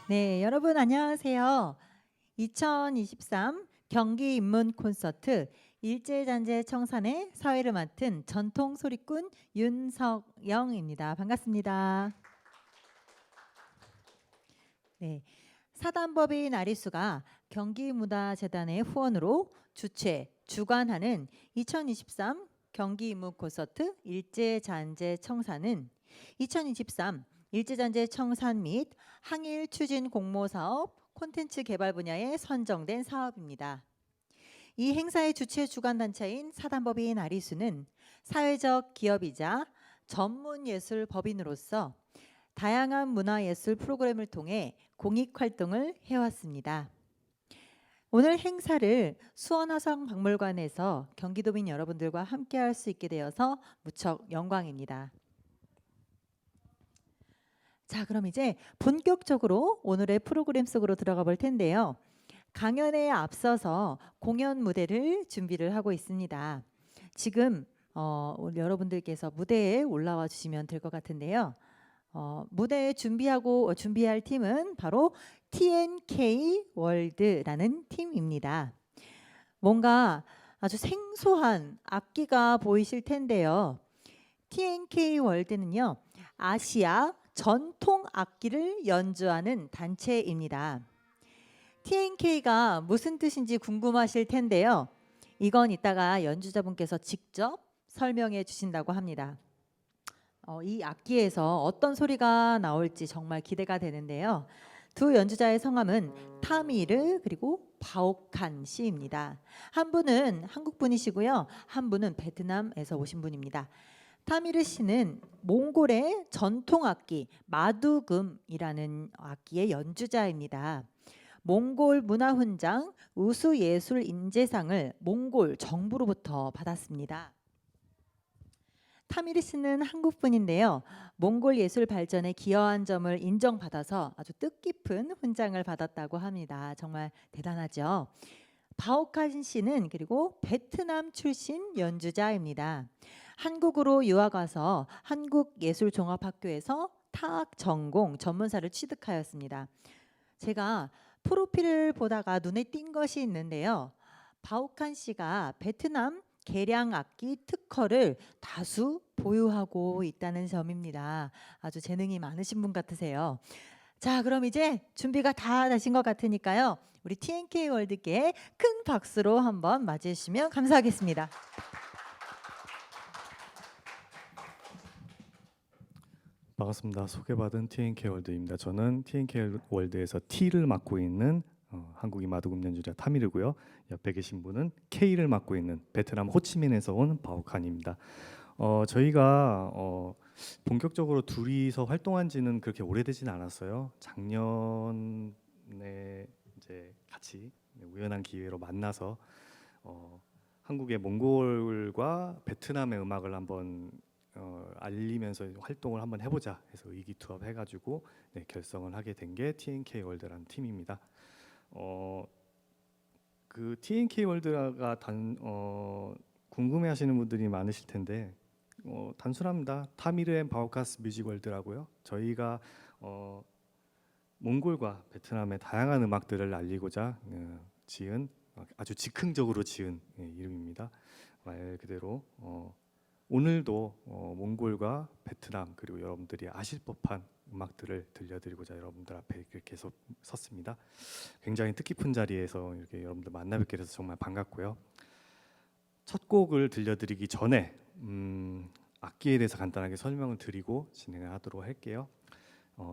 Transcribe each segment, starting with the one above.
네, 여러분 안녕하세요. 2023 경기 입문 콘서트 일제잔재 청산의 사회를 맡은 전통 소리꾼 윤석영입니다. 반갑습니다. 네, 사단법인 아리수가 경기문화재단의 후원으로 주최, 주관하는 2023 경기 입문 콘서트 일제잔재 청산은 2023 일제잔재 청산 및 항일 추진 공모 사업 콘텐츠 개발 분야에 선정된 사업입니다. 이 행사의 주최 주관 단체인 사단법인 아리수는 사회적 기업이자 전문예술 법인으로서 다양한 문화예술 프로그램을 통해 공익활동을 해왔습니다. 오늘 행사를 수원화성박물관에서 경기도민 여러분들과 함께할 수 있게 되어서 무척 영광입니다. 자, 그럼 이제 본격적으로 오늘의 프로그램 속으로 들어가 볼 텐데요. 강연에 앞서서 공연 무대를 준비를 하고 있습니다. 지금 여러분들께서 무대에 올라와 주시면 될 것 같은데요. 무대에 준비할 팀은 바로 TNK 월드라는 팀입니다. 뭔가 아주 생소한 악기가 보이실 텐데요. TNK 월드는요, 아시아 전통 악기를 연주하는 단체입니다. TNK가 무슨 뜻인지 궁금하실 텐데요. 이건 이따가 연주자분께서 직접 설명해 주신다고 합니다. 이 악기에서 어떤 소리가 나올지 정말 기대가 되는데요. 두 연주자의 성함은 타미르 그리고 바오칸 씨입니다. 한 분은 한국 분이시고요. 한 분은 베트남에서 오신 분입니다. 타미르 씨는 몽골의 전통 악기 마두금이라는 악기의 연주자입니다. 몽골 문화훈장 우수예술인재상을 몽골 정부로부터 받았습니다. 타미르 씨는 한국 분인데요. 몽골 예술 발전에 기여한 점을 인정받아서 아주 뜻깊은 훈장을 받았다고 합니다. 정말 대단하죠. 바오칸 씨는 그리고 베트남 출신 연주자입니다. 한국으로 유학 와서 한국예술종합학교에서 타악 전공 전문사를 취득하였습니다. 제가 프로필을 보다가 눈에 띈 것이 있는데요. 바오칸 씨가 베트남 계량 악기 특허를 다수 보유하고 있다는 점입니다. 아주 재능이 많으신 분 같으세요. 자, 그럼 이제 준비가 다 되신 것 같으니까요. 우리 TNK 월드께 큰 박수로 한번 맞이해 주시면 감사하겠습니다. 반갑습니다. 소개받은 TNK 월드입니다. 저는 TNK 월드에서 T를 맡고 있는 한국인 마두금 연주자 타미르고요. 옆에 계신 분은 K를 맡고 있는 베트남 호치민에서 온 바오칸입니다. 저희가 본격적으로 둘이서 활동한 지는 그렇게 오래되진 않았어요. 작년에 이제 같이 우연한 기회로 만나서 한국의 몽골과 베트남의 음악을 한번 알리면서 활동을 한번 해보자 해서 의기투합해가지고 결성을 하게 된 게 TNK 월드라는 팀입니다. 그 TNK 월드가 궁금해하시는 분들이 많으실 텐데 단순합니다. 타미르 앤 바오카스 뮤직 월드라고요. 저희가 몽골과 베트남의 다양한 음악들을 알리고자 지은 아주 즉흥적으로 지은 이름입니다. 말 그대로 오늘도 몽골과 베트남 그리고 여러분들이 아실 법한 음악들을 들려드리고자 여러분들 앞에 이렇게 섰습니다. 굉장히 뜻깊은 자리에서 이렇게 여러분들 만나 뵙게 돼서 정말 반갑고요. 첫 곡을 들려드리기 전에 악기에 대해서 간단하게 설명을 드리고 진행을 하도록 할게요.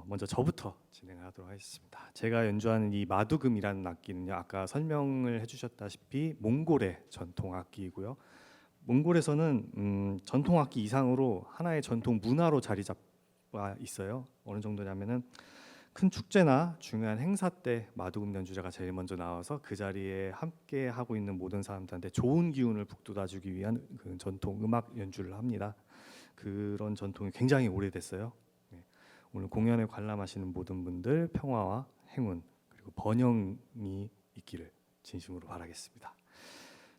먼저 저부터 진행을 하도록 하겠습니다. 제가 연주하는 이 마두금이라는 악기는요, 아까 설명을 해주셨다시피 몽골의 전통 악기이고요. 몽골에서는 전통 악기 이상으로 하나의 전통 문화로 자리 잡아 있어요. 어느 정도냐면은 큰 축제나 중요한 행사 때 마두금 연주자가 제일 먼저 나와서 그 자리에 함께 하고 있는 모든 사람들한테 좋은 기운을 북돋아주기 위한 그 전통 음악 연주를 합니다. 그런 전통이 굉장히 오래됐어요. 오늘 공연에 관람하시는 모든 분들 평화와 행운 그리고 번영이 있기를 진심으로 바라겠습니다.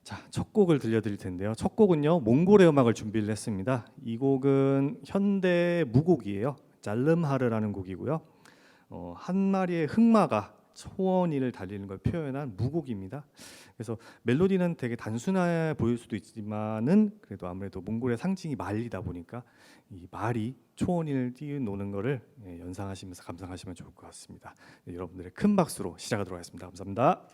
자, 첫 곡을 들려드릴 텐데요. 첫 곡은요, 몽골의 음악을 준비를 했습니다. 이 곡은 현대 무곡이에요. 잘름하르라는 곡이고요. 한 마리의 흑마가 초원을 달리는 걸 표현한 무곡입니다. 그래서 멜로디는 되게 단순해 보일 수도 있지만은 그래도 아무래도 몽골의 상징이 말이다 보니까 이 말이 초원을 뛰노는 거를 연상하시면서 감상하시면 좋을 것 같습니다. 여러분들의 큰 박수로 시작하도록 하겠습니다. 감사합니다.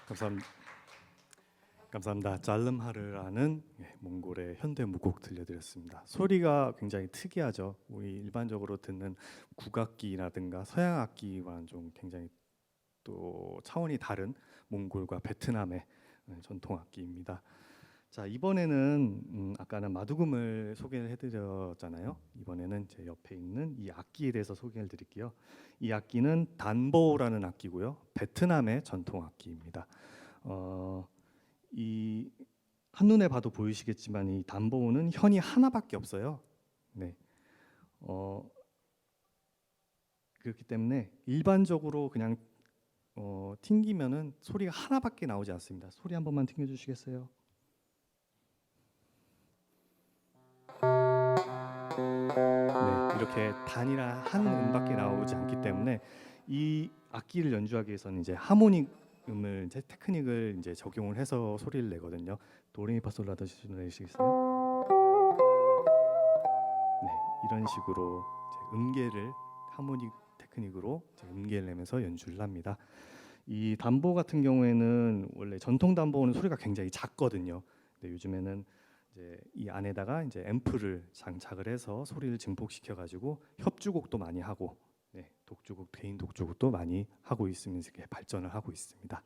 감사합니다. 감사합니다. 잘름하르라는 몽골의 현대 무곡 들려드렸습니다. 소리가 굉장히 특이하죠. 우리 일반적으로 듣는 국악기라든가 서양 악기와는 좀 굉장히 또 차원이 다른 몽골과 베트남의 전통 악기입니다. 자, 이번에는 아까는 마두금을 소개를 해드렸잖아요. 이번에는 제 옆에 있는 이 악기에 대해서 소개를 드릴게요. 이 악기는 단보라는 악기고요. 베트남의 전통 악기입니다. 이 한눈에 봐도 보이시겠지만 이 단보는 현이 하나밖에 없어요. 네. 그렇기 때문에 일반적으로 그냥 튕기면은 소리가 하나밖에 나오지 않습니다. 소리 한 번만 튕겨 주시겠어요? 네, 이렇게 단이라 한 음밖에 나오지 않기 때문에 이 악기를 연주하기 위해서는 이제 하모닉 음을 이제 테크닉을 이제 적용을 해서 소리를 내거든요. 도레미파솔라도 내시겠어요? 네, 이런 식으로 음계를 하모닉 테크닉으로 음계를 내면서 연주를 합니다. 이 단보 같은 경우에는 원래 전통 단보는 소리가 굉장히 작거든요. 근데 요즘에는 이제 이 안에다가 이제 앰프를 장착을 해서 소리를 증폭시켜 가지고 협주곡도 많이 하고, 네, 독주국, 개인 독주국도 많이 하고 있으면서 이렇게 발전을 하고 있습니다.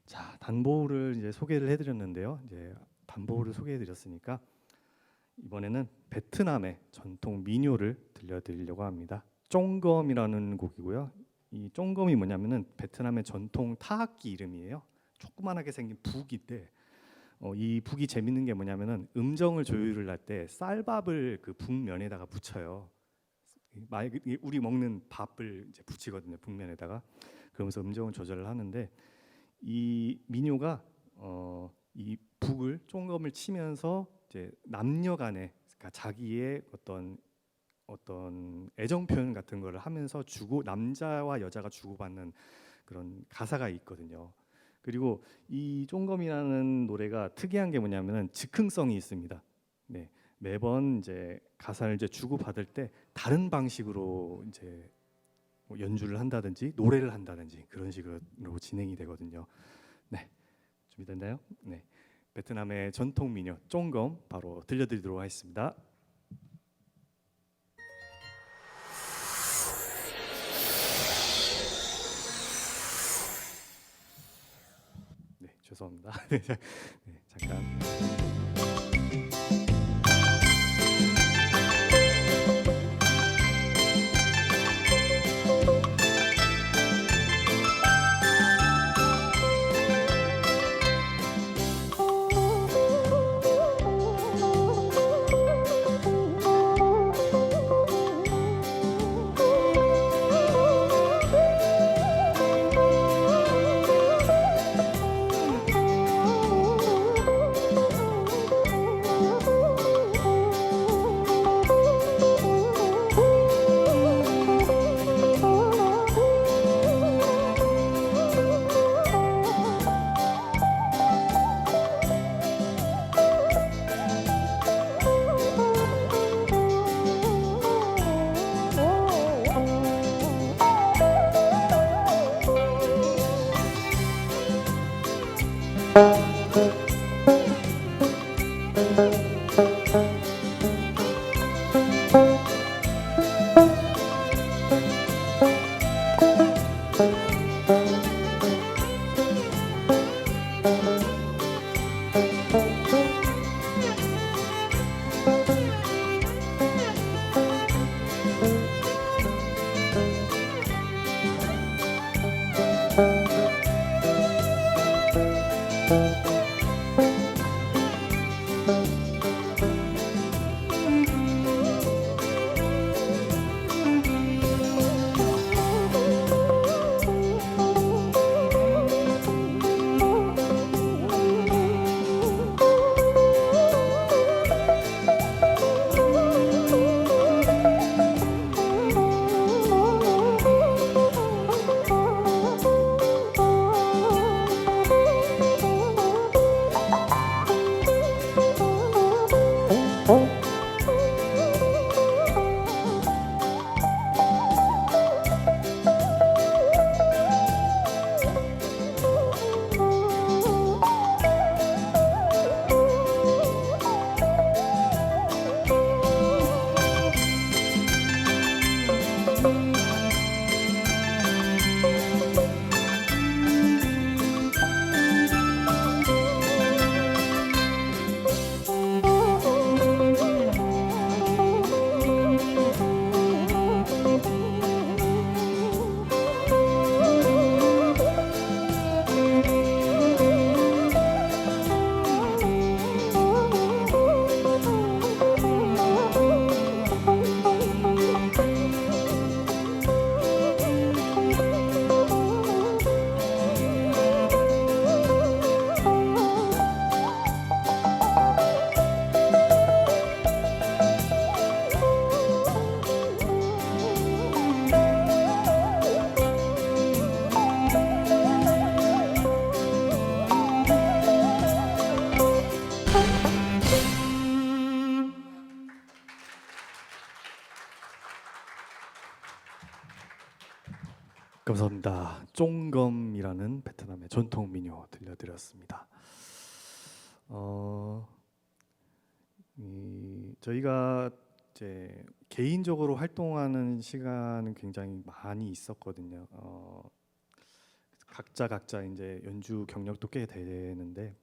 자, 단보를 이제 소개를 해드렸는데요. 이제 단보를 소개해드렸으니까 이번에는 베트남의 전통 민요를 들려드리려고 합니다. 쫑검이라는 곡이고요. 이 쫑검이 뭐냐면은 베트남의 전통 타악기 이름이에요. 조그만하게 생긴 북인데 이 북이 재밌는 게 뭐냐면은 음정을 조율을 할 때 쌀밥을 그 북면에다가 붙여요. 우리 먹는 밥을 이제 붙이거든요, 북면에다가. 그러면서 음정을 조절을 하는데 이 민요가 이 북을 쫑검을 치면서 이제 남녀간에 그러니까 자기의 어떤 애정 표현 같은 거를 하면서 남자와 여자가 주고받는 그런 가사가 있거든요. 그리고 이 쫑검이라는 노래가 특이한 게 뭐냐면은 즉흥성이 있습니다. 네, 매번 이제 가사를 이제 주고받을 때 다른 방식으로 이제 뭐 연주를 한다든지 노래를 한다든지 그런 식으로 진행이 되거든요. 네, 준비됐나요? 네, 베트남의 전통 민요 쫑검 바로 들려드리도록 하겠습니다. 네, 죄송합니다. 네, 잠깐. 감사합니다. 쫑검이라는 베트남의 전통 민요 들려드렸습니다. 저희가 이제 개인적으로 활동하는 시간은 굉장히 많이 있었거든요. 각자 이제 연주 경력도 꽤 되는데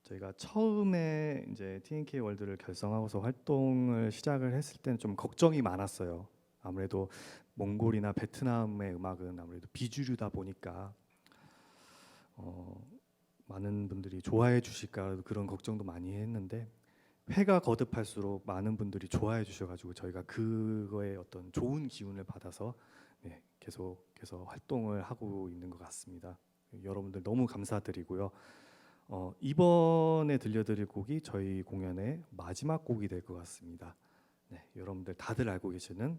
저희가 처음에 이제 TNK 월드를 결성하고서 활동을 시작을 했을 때는 좀 걱정이 많았어요. 아무래도 몽골이나 베트남의 음악은 아무래도 비주류다 보니까 많은 분들이 좋아해 주실까 그런 걱정도 많이 했는데 회가 거듭할수록 많은 분들이 좋아해 주셔가지고 저희가 그거에 어떤 좋은 기운을 받아서 계속해서 활동을 하고 있는 것 같습니다. 여러분들 너무 감사드리고요. 이번에 들려드릴 곡이 저희 공연의 마지막 곡이 될 것 같습니다. 여러분들 다들 알고 계시는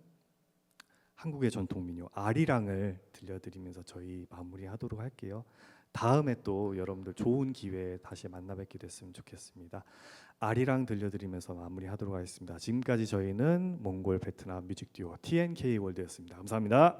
한국의 전통 민요 아리랑을 들려드리면서 저희 마무리하도록 할게요. 다음에 또 여러분들 좋은 기회에 다시 만나 뵙게 됐으면 좋겠습니다. 아리랑 들려드리면서 마무리하도록 하겠습니다. 지금까지 저희는 몽골 베트남 뮤직 듀오 TNK 월드였습니다. 감사합니다.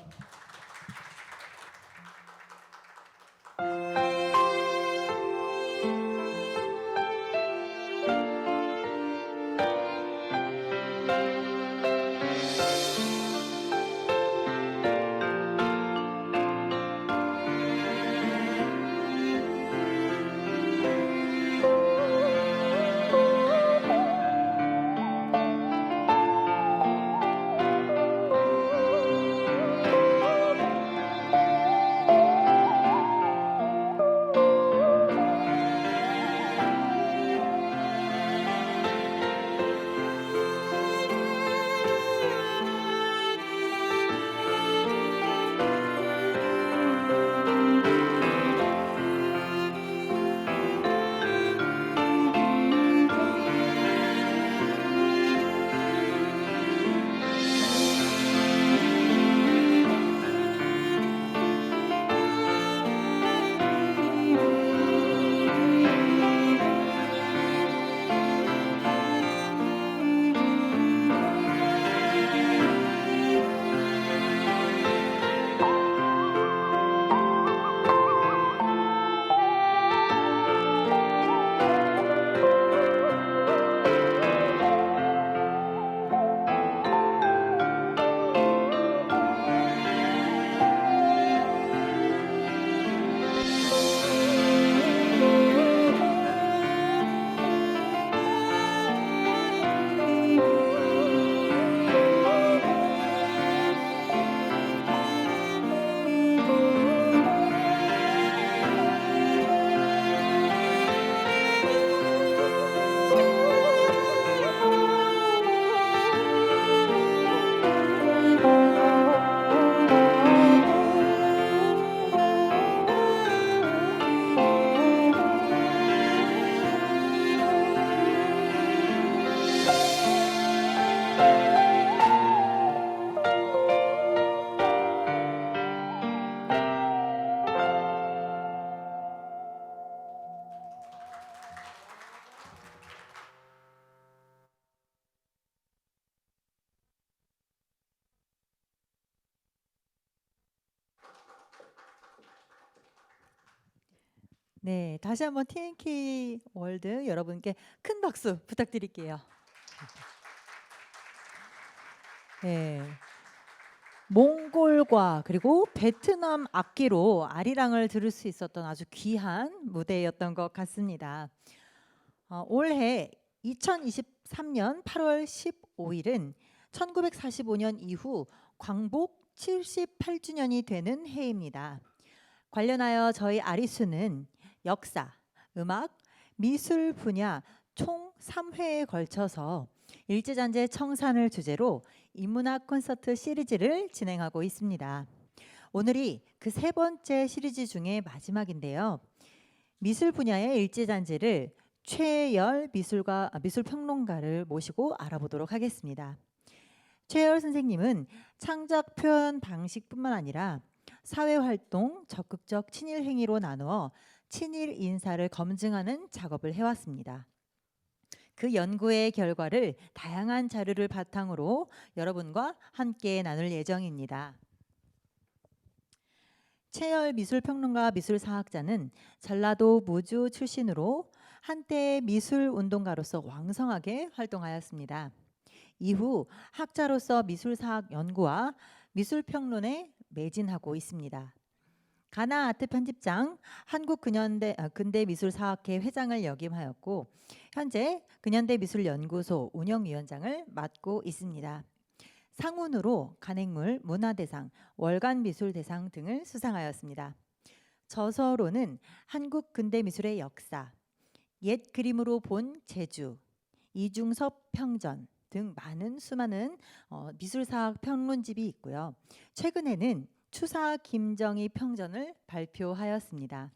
네, 다시 한번 TNK 월드 여러분께 큰 박수 부탁드릴게요. 네, 몽골과 그리고 베트남 악기로 아리랑을 들을 수 있었던 아주 귀한 무대였던 것 같습니다. 올해 2023년 8월 15일은 1945년 이후 광복 78주년이 되는 해입니다. 관련하여 저희 아리수는 역사, 음악, 미술 분야 총 3회에 걸쳐서 일제잔재 청산을 주제로 인문학 콘서트 시리즈를 진행하고 있습니다. 오늘이 그 세 번째 시리즈 중에 마지막인데요. 미술 분야의 일제잔재를 최열 미술평론가를 모시고 알아보도록 하겠습니다. 최열 선생님은 창작 표현 방식뿐만 아니라 사회활동, 적극적 친일 행위로 나누어 친일 인사를 검증하는 작업을 해왔습니다. 그 연구의 결과를 다양한 자료를 바탕으로 여러분과 함께 나눌 예정입니다. 최열 미술평론가 미술사학자는 전라도 무주 출신으로 한때 미술운동가로서 왕성하게 활동하였습니다. 이후 학자로서 미술사학 연구와 미술평론에 매진하고 있습니다. 가나 아트 편집장, 한국 근대 미술사학회 회장을 역임하였고 현재 근현대 미술연구소 운영위원장을 맡고 있습니다. 상훈으로 간행물 문화대상, 월간미술대상 등을 수상하였습니다. 저서로는 한국 근대미술의 역사, 옛 그림으로 본 제주, 이중섭 평전 등 수많은 미술사학 평론집이 있고요. 최근에는 추사 김정희 평전을 발표하였습니다.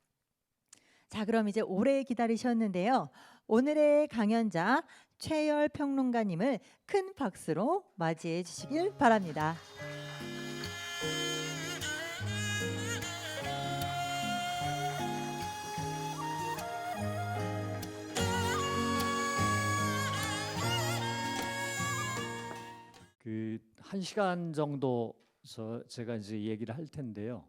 자, 그럼 이제 오래 기다리셨는데요. 오늘의 강연자 최열 평론가님을 큰 박수로 맞이해 주시길 바랍니다. 그 1시간 정도 제가 이제 얘기를 할 텐데요.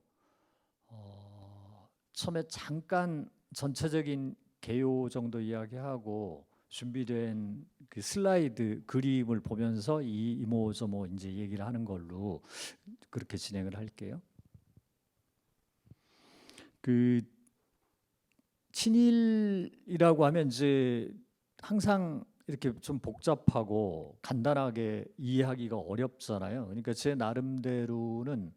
처음에 잠깐 전체적인 개요 정도 이야기하고 준비된 그 슬라이드 그림을 보면서 이모저모 이제 얘기를 하는 걸로 그렇게 진행을 할게요. 그 친일이라고 하면 이제 항상 이렇게 좀 복잡하고 간단하게 이해하기가 어렵잖아요. 그러니까 제 나름대로는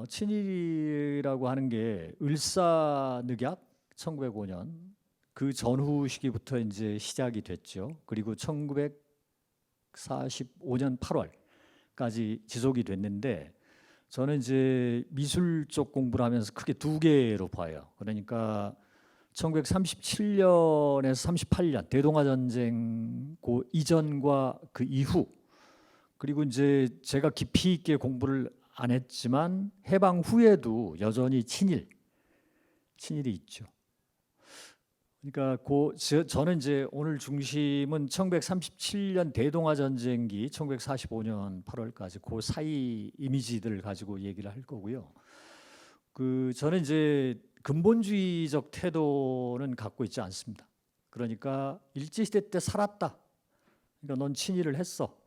친일이라고 하는 게 을사늑약 1905년 그 전후 시기부터 이제 시작이 됐죠. 그리고 1945년 8월까지 지속이 됐는데 저는 이제 미술 쪽 공부를 하면서 크게 두 개로 봐요. 그러니까 1937년에서 38년 대동아 전쟁 그 이전과 그 이후, 그리고 이제 제가 깊이 있게 공부를 안 했지만 해방 후에도 여전히 친일이 있죠. 그러니까 저는 이제 오늘 중심은 1937년 대동아 전쟁기 1945년 8월까지 그 사이 이미지들을 가지고 얘기를 할 거고요. 저는 이제 근본주의적 태도는 갖고 있지 않습니다. 그러니까 일제시대 때 살았다. 그러니까 넌 친일을 했어.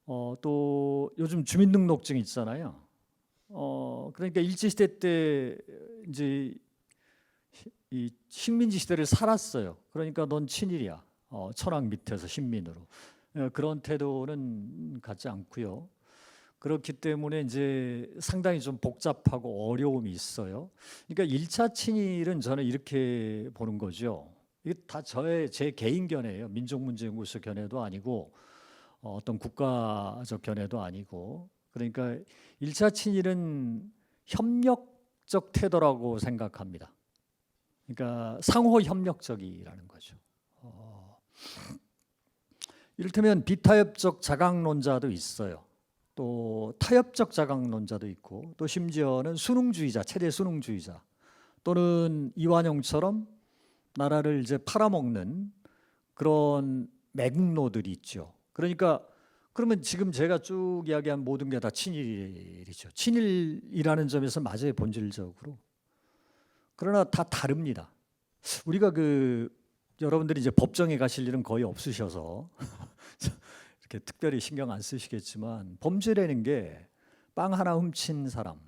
또 요즘 주민등록증 있잖아요. 그러니까 일제시대 때 이제 이 식민지 시대를 살았어요. 그러니까 넌 친일이야. 천황 밑에서 신민으로. 그런 태도는 갖지 않고요. 그렇기 때문에 이제 상당히 좀 복잡하고 어려움이 있어요. 그러니까 1차 친일은 저는 이렇게 보는 거죠. 이게 다 제 개인 견해예요. 민족문제연구소 견해도 아니고 어떤 국가적 견해도 아니고. 그러니까 1차 친일은 협력적 태도라고 생각합니다. 그러니까 상호 협력적이라는 거죠. 이를테면 비타협적 자강론자도 있어요. 또 타협적 자강론자도 있고, 또 심지어는 수능주의자, 최대 수능주의자, 또는 이완용처럼 나라를 이제 팔아먹는 그런 매국노들이 있죠. 그러니까 그러면 지금 제가 쭉 이야기한 모든 게 다 친일이죠. 친일이라는 점에서 맞아요, 본질적으로. 그러나 다 다릅니다. 우리가 여러분들이 이제 법정에 가실 일은 거의 없으셔서 이렇게 특별히 신경 안 쓰시겠지만 범죄라는 게 빵 하나 훔친 사람,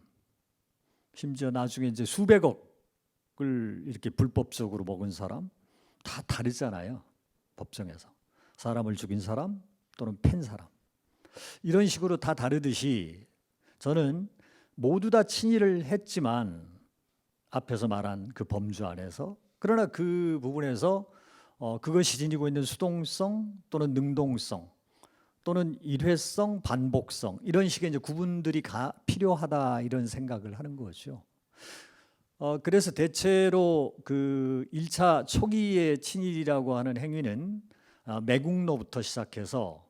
심지어 나중에 이제 수백억을 이렇게 불법적으로 먹은 사람 다 다르잖아요. 법정에서 사람을 죽인 사람 또는 팬 사람, 이런 식으로 다 다르듯이 저는 모두 다 친일을 했지만 앞에서 말한 그 범주 안에서, 그러나 그 부분에서 그것이 지니고 있는 수동성 또는 능동성 또는 일회성, 반복성, 이런 식의 이제 구분들이 필요하다, 이런 생각을 하는 거죠. 그래서 대체로 그 1차 초기의 친일이라고 하는 행위는 매국노부터 시작해서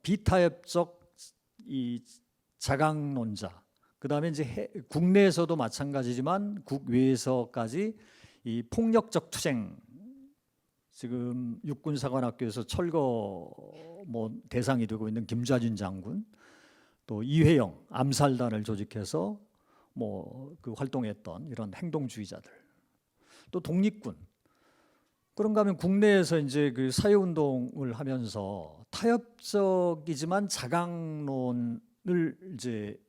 비타협적 이 자강론자, 그다음에 이제 국내에서도 마찬가지지만 국외에서까지 이 폭력적 투쟁, 지금 육군사관학교에서 철거 대상이 되고 있는 김좌진 장군, 또 이회영 암살단을 조직해서 그 활동했던 이런 행동주의자들, 또 독립군, 그런가 하면 국내에서 이제 그 사회운동을 하면서 타협적이지만 자강론을 이제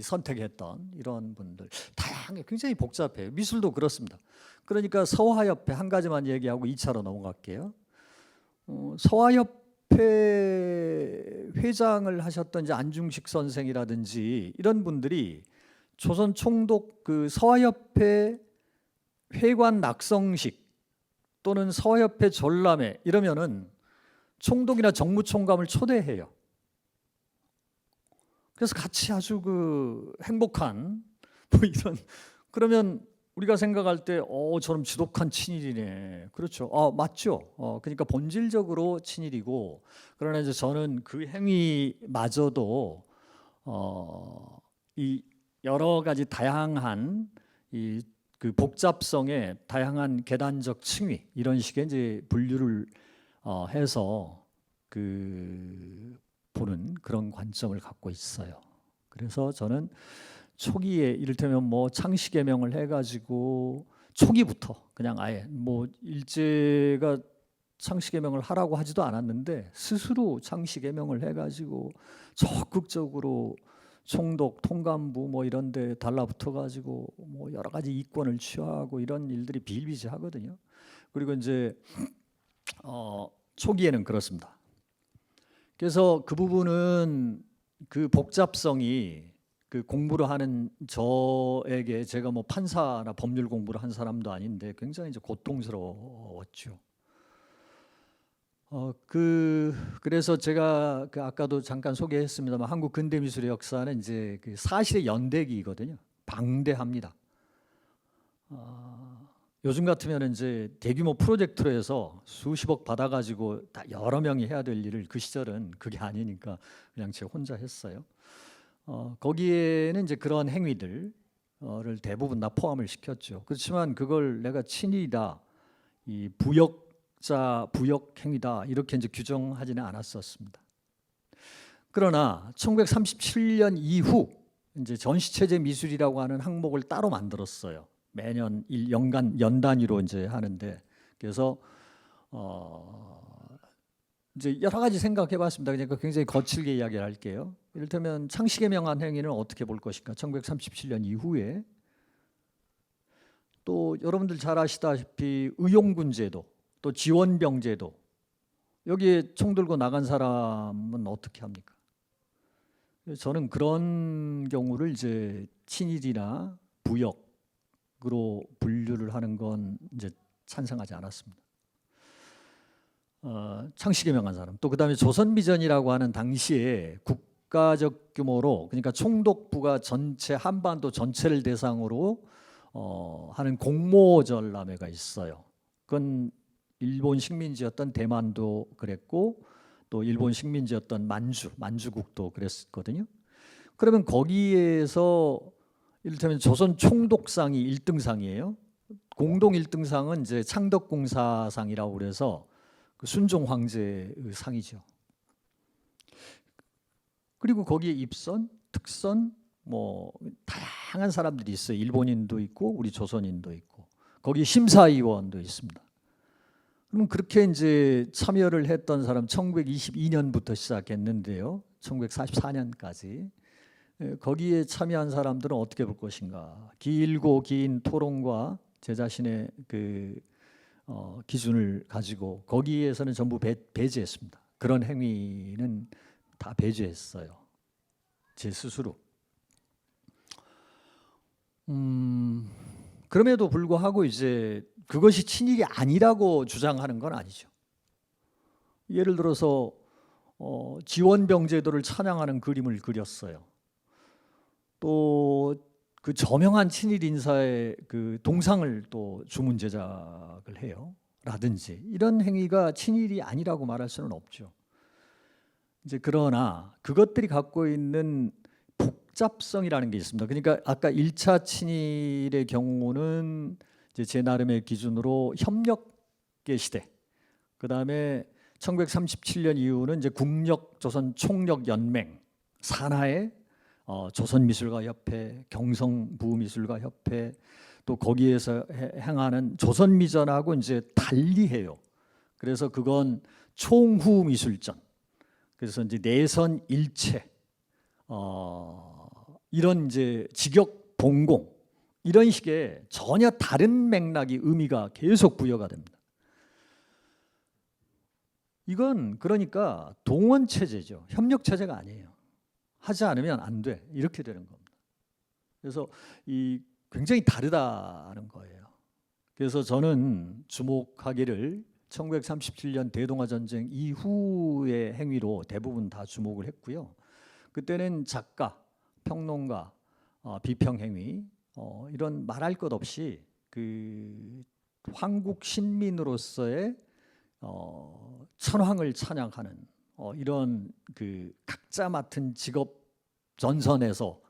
선택했던 이런 분들 다양해, 굉장히 복잡해요. 미술도 그렇습니다. 그러니까 서화협회 한 가지만 얘기하고 2차로 넘어갈게요. 서화협회 회장을 하셨던 이제 안중식 선생이라든지 이런 분들이 조선 총독 그 서화협회 회관 낙성식 또는 서화협회 전람회 이러면은 총독이나 정무총감을 초대해요. 그래서 같이 아주 그 행복한 뭐 이런, 그러면 우리가 생각할 때 저럼 지독한 친일이네. 그렇죠. 맞죠. 그러니까 본질적으로 친일이고, 그러나 이제 저는 그 행위마저도 이 여러 가지 다양한 이 그 복잡성의 다양한 계단적 층위 이런 식의 이제 분류를 해서 그 보는 그런 관점을 갖고 있어요. 그래서 저는 초기에 이를테면 뭐 창씨개명을 해가지고 초기부터 그냥 아예 뭐 일제가 창씨개명을 하라고 하지도 않았는데 스스로 창씨개명을 해가지고 적극적으로 총독, 통감부 뭐 이런 데 달라붙어 가지고 뭐 여러 가지 이권을 취하고 이런 일들이 비일비재하거든요. 그리고 이제 초기에는 그렇습니다. 그래서 그 부분은 그 복잡성이 그 공부를 하는 저에게, 제가 뭐 판사나 법률 공부를 한 사람도 아닌데 굉장히 이제 고통스러웠죠. 그래서 제가 그 아까도 잠깐 소개했습니다만 한국 근대 미술의 역사는 이제 그 사실의 연대기거든요. 방대합니다. 요즘 같으면 이제 대규모 프로젝트로 해서 수십억 받아가지고 다 여러 명이 해야 될 일을 그 시절은 그게 아니니까 그냥 제가 혼자 했어요. 거기에는 이제 그런 행위들을 대부분 다 포함을 시켰죠. 그렇지만 그걸 내가 친일이다, 이 부역 행위다 이렇게 이제 규정하지는 않았었습니다. 그러나 1937년 이후 이제 전시체제 미술이라고 하는 항목을 따로 만들었어요. 매년 연 단위로 이제 하는데, 그래서 이제 여러 가지 생각해봤습니다. 그러니까 굉장히 거칠게 이야기를 할게요. 이를테면 창씨개명한 행위는 어떻게 볼 것인가? 1937년 이후에 또 여러분들 잘 아시다시피 의용군제도, 또 지원병제도, 여기에 총 들고 나간 사람은 어떻게 합니까? 저는 그런 경우를 이제 친일이나 부역으로 분류를 하는 건 이제 찬성하지 않았습니다. 창씨개명한 사람, 또 그다음에 조선비전이라고 하는 당시에 국가적 규모로, 그러니까 총독부가 전체 한반도 전체를 대상으로 하는 공모전람회가 있어요. 그건 일본 식민지였던 대만도 그랬고 또 일본 식민지였던 만주국도 그랬거든요. 그러면 거기에서 이를테면 조선 총독상이 1등상이에요. 공동 1등상은 이제 창덕공사상이라고 그래서 그 순종 황제의 상이죠. 그리고 거기에 입선, 특선 뭐 다양한 사람들이 있어요. 일본인도 있고 우리 조선인도 있고 거기 심사위원도 있습니다. 그럼 그렇게 이제 참여를 했던 사람 1922년부터 시작했는데요. 1944년까지 거기에 참여한 사람들은 어떻게 볼 것인가? 길고 긴 토론과 제 자신의 그 기준을 가지고 거기에서는 전부 배제했습니다. 그런 행위는 다 배제했어요. 제 스스로. 그럼에도 불구하고 이제 그것이 친일이 아니라고 주장하는 건 아니죠. 예를 들어서 지원병제도를 찬양하는 그림을 그렸어요. 또 그 저명한 친일 인사의 그 동상을 또 주문 제작을 해요. 라든지 이런 행위가 친일이 아니라고 말할 수는 없죠. 이제 그러나 그것들이 갖고 있는 복잡성이라는 게 있습니다. 그러니까 아까 1차 친일의 경우는 이제 제 나름의 기준으로 협력의 시대, 그 다음에 1937년 이후는 이제 국력 조선 총력 연맹 산하의 조선미술가협회, 경성부미술가협회, 또 거기에서 행하는 조선미전하고 이제 달리해요. 그래서 그건 총후 미술전. 그래서 이제 내선 일체, 이런 이제 직역 봉공 이런 식의 전혀 다른 맥락이 의미가 계속 부여가 됩니다. 이건 그러니까 동원 체제죠. 협력 체제가 아니에요. 하지 않으면 안 돼. 이렇게 되는 겁니다. 그래서 이 굉장히 다르다는 거예요. 그래서 저는 주목하기를 1937년 대동아 전쟁 이후의 행위로 대부분 다 주목을 했고요. 그때는 작가, 평론가, 비평 행위 이런 말할 것 없이 그 황국 신민으로서의 천황을 찬양하는 이런 그 각자 맡은 직업 전선에서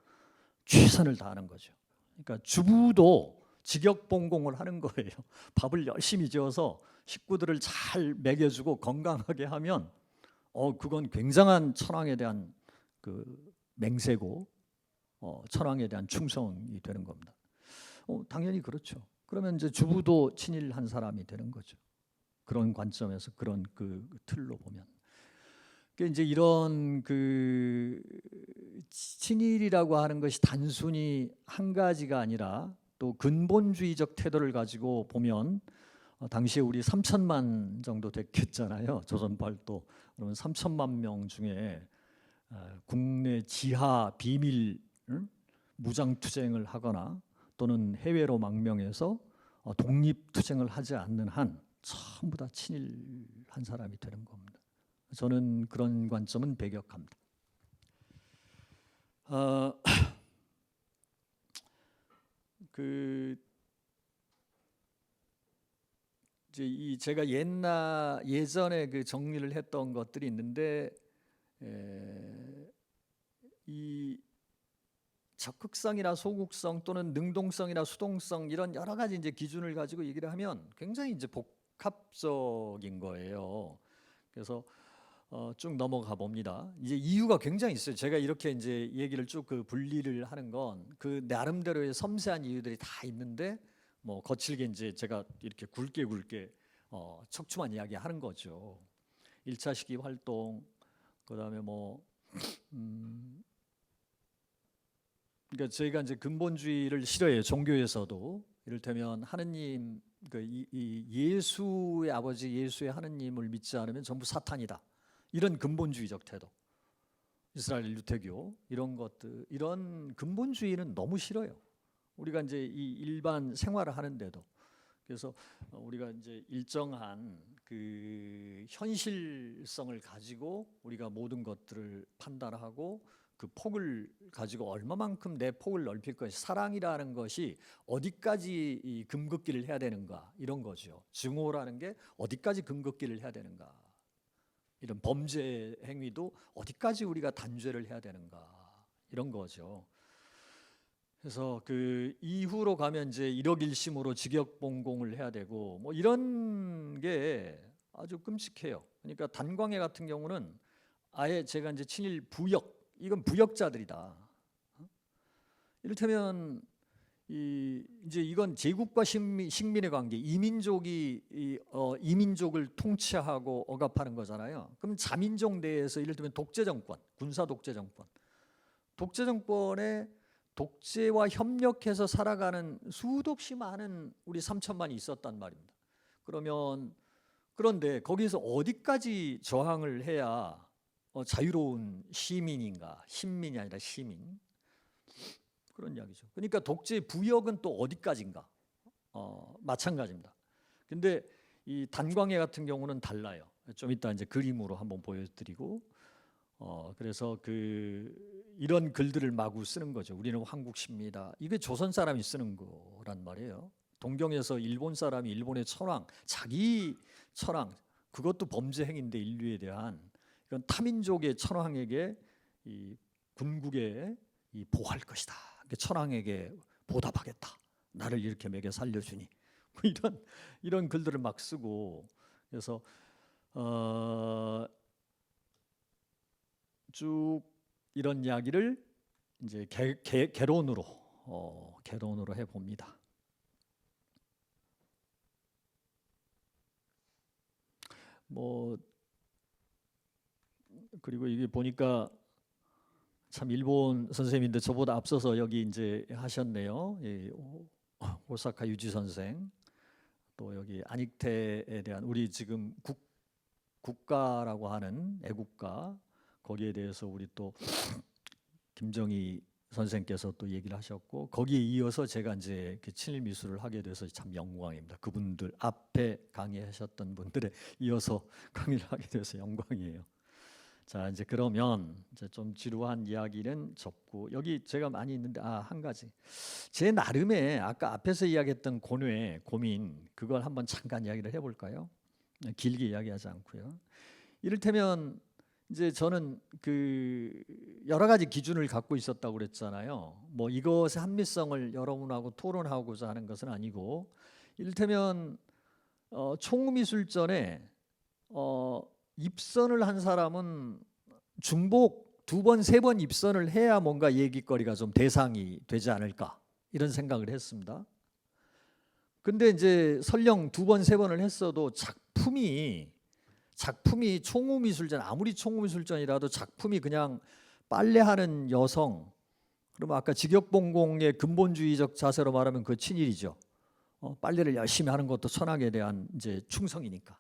최선을 다하는 거죠. 그러니까 주부도 직역봉공을 하는 거예요. 밥을 열심히 지어서 식구들을 잘 먹여주고 건강하게 하면 그건 굉장한 천황에 대한 그 맹세고 천황에 대한 충성이 되는 겁니다. 당연히 그렇죠. 그러면 이제 주부도 친일한 사람이 되는 거죠. 그런 관점에서 그런 그 틀로 보면. 그러니까 이제 이런 그 친일이라고 하는 것이 단순히 한 가지가 아니라 또 근본주의적 태도를 가지고 보면 당시에 우리 3천만 정도 됐겠잖아요. 조선팔도. 그러면 3천만 명 중에 국내 지하 비밀 무장투쟁을 하거나 또는 해외로 망명해서 독립투쟁을 하지 않는 한 전부 다 친일한 사람이 되는 겁니다. 저는 그런 관점은 배격합니다. 이제 제가 예전에 그 정리를 했던 것들이 있는데 이 적극성이나 소극성 또는 능동성이나 수동성 이런 여러 가지 이제 기준을 가지고 얘기를 하면 굉장히 이제 복합적인 거예요. 그래서 쭉 넘어가 봅니다. 이제 이유가 굉장히 있어요. 제가 이렇게 이제 얘기를 쭉 그 분리를 하는 건 그 나름대로의 섬세한 이유들이 다 있는데 뭐 거칠게 이제 제가 이렇게 굵게 척추만 이야기하는 거죠. 1차 시기 활동, 그다음에 뭐 그러니까 저희가 이제 근본주의를 싫어해요. 종교에서도 이를테면 하느님, 이 예수의 아버지 예수의 하느님을 믿지 않으면 전부 사탄이다. 이런 근본주의적 태도, 이스라엘 유태교 이런 것들, 이런 근본주의는 너무 싫어요. 우리가 이제 이 일반 생활을 하는데도. 그래서 우리가 이제 일정한 그 현실성을 가지고 우리가 모든 것들을 판단하고 그 폭을 가지고 얼마만큼 내 폭을 넓힐 것이, 사랑이라는 것이 어디까지 이 금긋기를 해야 되는가 이런 거죠. 증오라는 게 어디까지 금긋기를 해야 되는가, 이런 범죄 행위도 어디까지 우리가 단죄를 해야 되는가 이런 거죠. 그래서 그 이후로 가면 이제 일억일심으로 직역봉공을 해야 되고 뭐 이런 게 아주 끔찍해요. 그러니까 단광회 같은 경우는 아예 제가 이제 친일 부역, 이건 부역자들이다. 이를테면 이제 이건 제국과 식민의 관계, 이민족을 통치하고 억압하는 거잖아요. 그럼 자민족 내에서 이를테면 독재 정권, 군사 독재 정권, 독재 정권에 독재와 협력해서 살아가는 수도 없이 많은 우리 3천만이 있었단 말입니다. 그런데 거기서 어디까지 저항을 해야 자유로운 시민인가, 신민이 아니라 시민, 그런 이야기죠. 그러니까 독재 부역은 또 어디까지인가, 마찬가지입니다. 근데 이 단광회 같은 경우는 달라요. 좀 이따 이제 그림으로 한번 보여드리고, 그래서 이런 글들을 마구 쓰는 거죠. 우리는 황국시입니다. 이게 조선 사람이 쓰는 거란 말이에요. 동경에서 일본 사람이 일본의 천황, 자기 천황, 그것도 범죄 행위인데 인류에 대한 이런 타민족의 천황에게 이 군국에 보호할 것이다. 천황에게 보답하겠다. 나를 이렇게 먹여 살려주니 이런 글들을 막 쓰고, 그래서 쭉 이런 이야기를 이제 개론으로 해 봅니다. 뭐 그리고 이게 보니까 참 일본 선생님인데 저보다 앞서서 여기 이제 하셨네요. 오사카 유지 선생. 또 여기 안익태에 대한 우리 지금 국가라고 하는 애국가 거기에 대해서 우리 또 김정희 선생께서 또 얘기를 하셨고 거기에 이어서 제가 이제 그 친일 미술을 하게 돼서 참 영광입니다. 그분들 앞에 강의하셨던 분들에 이어서 강의를 하게 돼서 영광이에요. 자 이제 그러면 이제 좀 지루한 이야기는 접고 여기 제가 많이 있는데 한 가지 제 나름의 아까 앞에서 이야기했던 고민 그걸 한번 잠깐 이야기를 해볼까요? 길게 이야기하지 않고요. 이를테면 이제 저는 그 여러 가지 기준을 갖고 있었다고 그랬잖아요. 뭐 이것의 합리성을 여러분하고 토론하고자 하는 것은 아니고 이를테면 총미술전에 입선을 한 사람은 중복 2번, 3번 입선을 해야 뭔가 얘기거리가 좀 대상이 되지 않을까 이런 생각을 했습니다. 근데 이제 설령 2번, 3번을 했어도 작품이 총무미술전 아무리 총무미술전이라도 작품이 그냥 빨래하는 여성 그러면 아까 직역봉공의 근본주의적 자세로 말하면 그 친일이죠. 빨래를 열심히 하는 것도 천황에 대한 이제 충성이니까.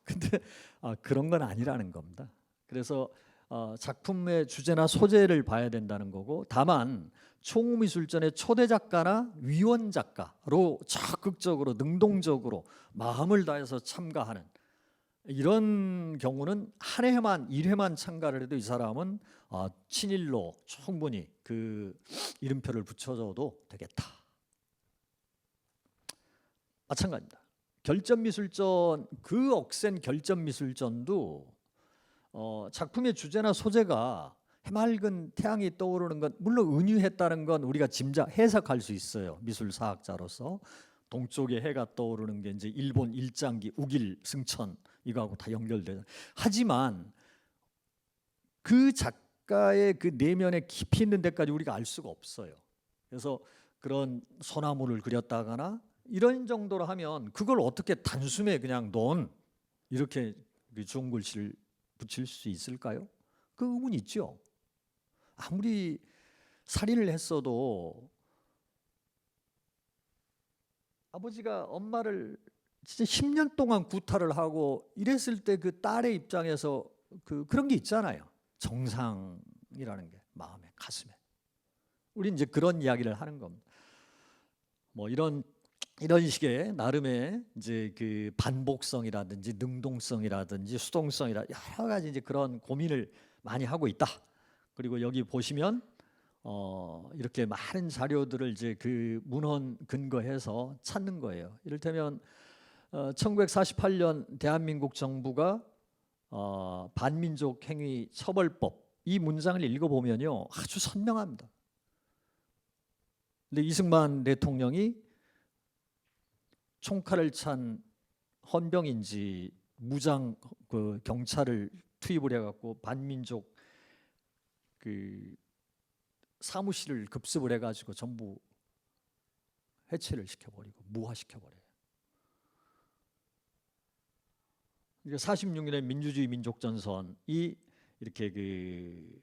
근데 그런 건 아니라는 겁니다. 그래서 작품의 주제나 소재를 봐야 된다는 거고 다만 총무미술전의 초대 작가나 위원 작가로 적극적으로 능동적으로 마음을 다해서 참가하는 이런 경우는 한 해만 1회만 참가를 해도 이 사람은 친일로 충분히 그 이름표를 붙여줘도 되겠다. 마찬가지입니다. 결전미술전 그 억센 결전미술전도 작품의 주제나 소재가 해맑은 태양이 떠오르는 건 물론 은유했다는 건 우리가 해석할 수 있어요. 미술사학자로서 동쪽에 해가 떠오르는 게 이제 일본 일장기 우길 승천 이거하고 다 연결돼요. 하지만 그 작가의 그 내면에 깊이 있는 데까지 우리가 알 수가 없어요. 그래서 그런 소나무를 그렸다거나 이런 정도로 하면 그걸 어떻게 단숨에 그냥 이렇게 좋은 글씨를 붙일 수 있을까요? 그 의문이 있죠. 아무리 살인을 했어도 아버지가 엄마를 진짜 10년 동안 구타를 하고 이랬을 때 그 딸의 입장에서 그런 게 있잖아요. 정상이라는 게 마음에 가슴에. 우리 이제 그런 이야기를 하는 겁니다. 뭐 이런 식의 나름의 이제 그 반복성이라든지 능동성이라든지 수동성이라 여러 가지 이제 그런 고민을 많이 하고 있다. 그리고 여기 보시면 이렇게 많은 자료들을 이제 그 문헌 근거해서 찾는 거예요. 이를테면 1948년 대한민국 정부가 반민족 행위 처벌법 이 문장을 읽어보면요 아주 선명합니다. 근데 이승만 대통령이 총칼을 찬 헌병인지 무장 그 경찰을 투입을 해갖고 반민족 그 사무실을 급습을 해가지고 전부 해체를 시켜버리고 무화시켜버려요. 그러니까 46년의 민주주의 민족전선이 이렇게 그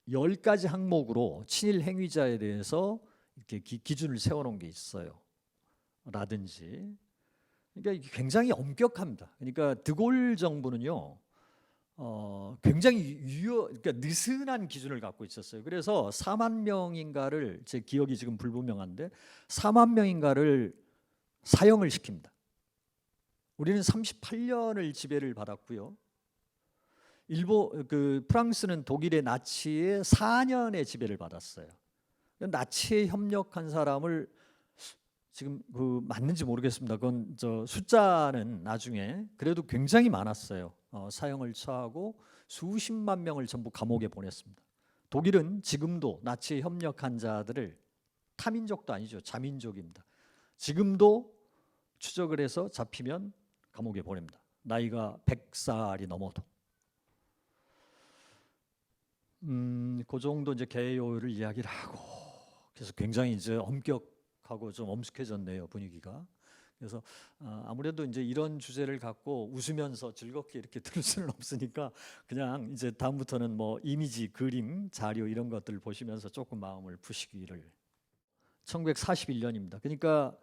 10가지 항목으로 친일 행위자에 대해서 이렇게 기준을 세워놓은 게 있어요. 라든지 그러니까 굉장히 엄격합니다. 그러니까 드골 정부는요 굉장히 그러니까 느슨한 기준을 갖고 있었어요. 그래서 4만 명인가를 제 기억이 지금 불분명한데 4만 명인가를 사형을 시킵니다. 우리는 38년을 지배를 받았고요. 프랑스는 독일의 나치의 4년의 지배를 받았어요. 나치에 협력한 사람을 지금 맞는지 모르겠습니다. 그건 숫자는 나중에 그래도 굉장히 많았어요. 사형을 처하고 수십만 명을 전부 감옥에 보냈습니다. 독일은 지금도 나치에 협력한 자들을 타민족도 아니죠. 자민족입니다. 지금도 추적을 해서 잡히면 감옥에 보냅니다. 나이가 100살이 넘어도. 그 정도 이제 개요를 이야기를 하고 그래서 굉장히 이제 엄격하고 좀 엄숙해졌네요 분위기가. 그래서 아무래도 이제 이런 주제를 갖고 웃으면서 즐겁게 이렇게 들을 수는 없으니까 그냥 이제 다음부터는 뭐 이미지, 그림, 자료 이런 것들 보시면서 조금 마음을 푸시기를. 1941년입니다. 그러니까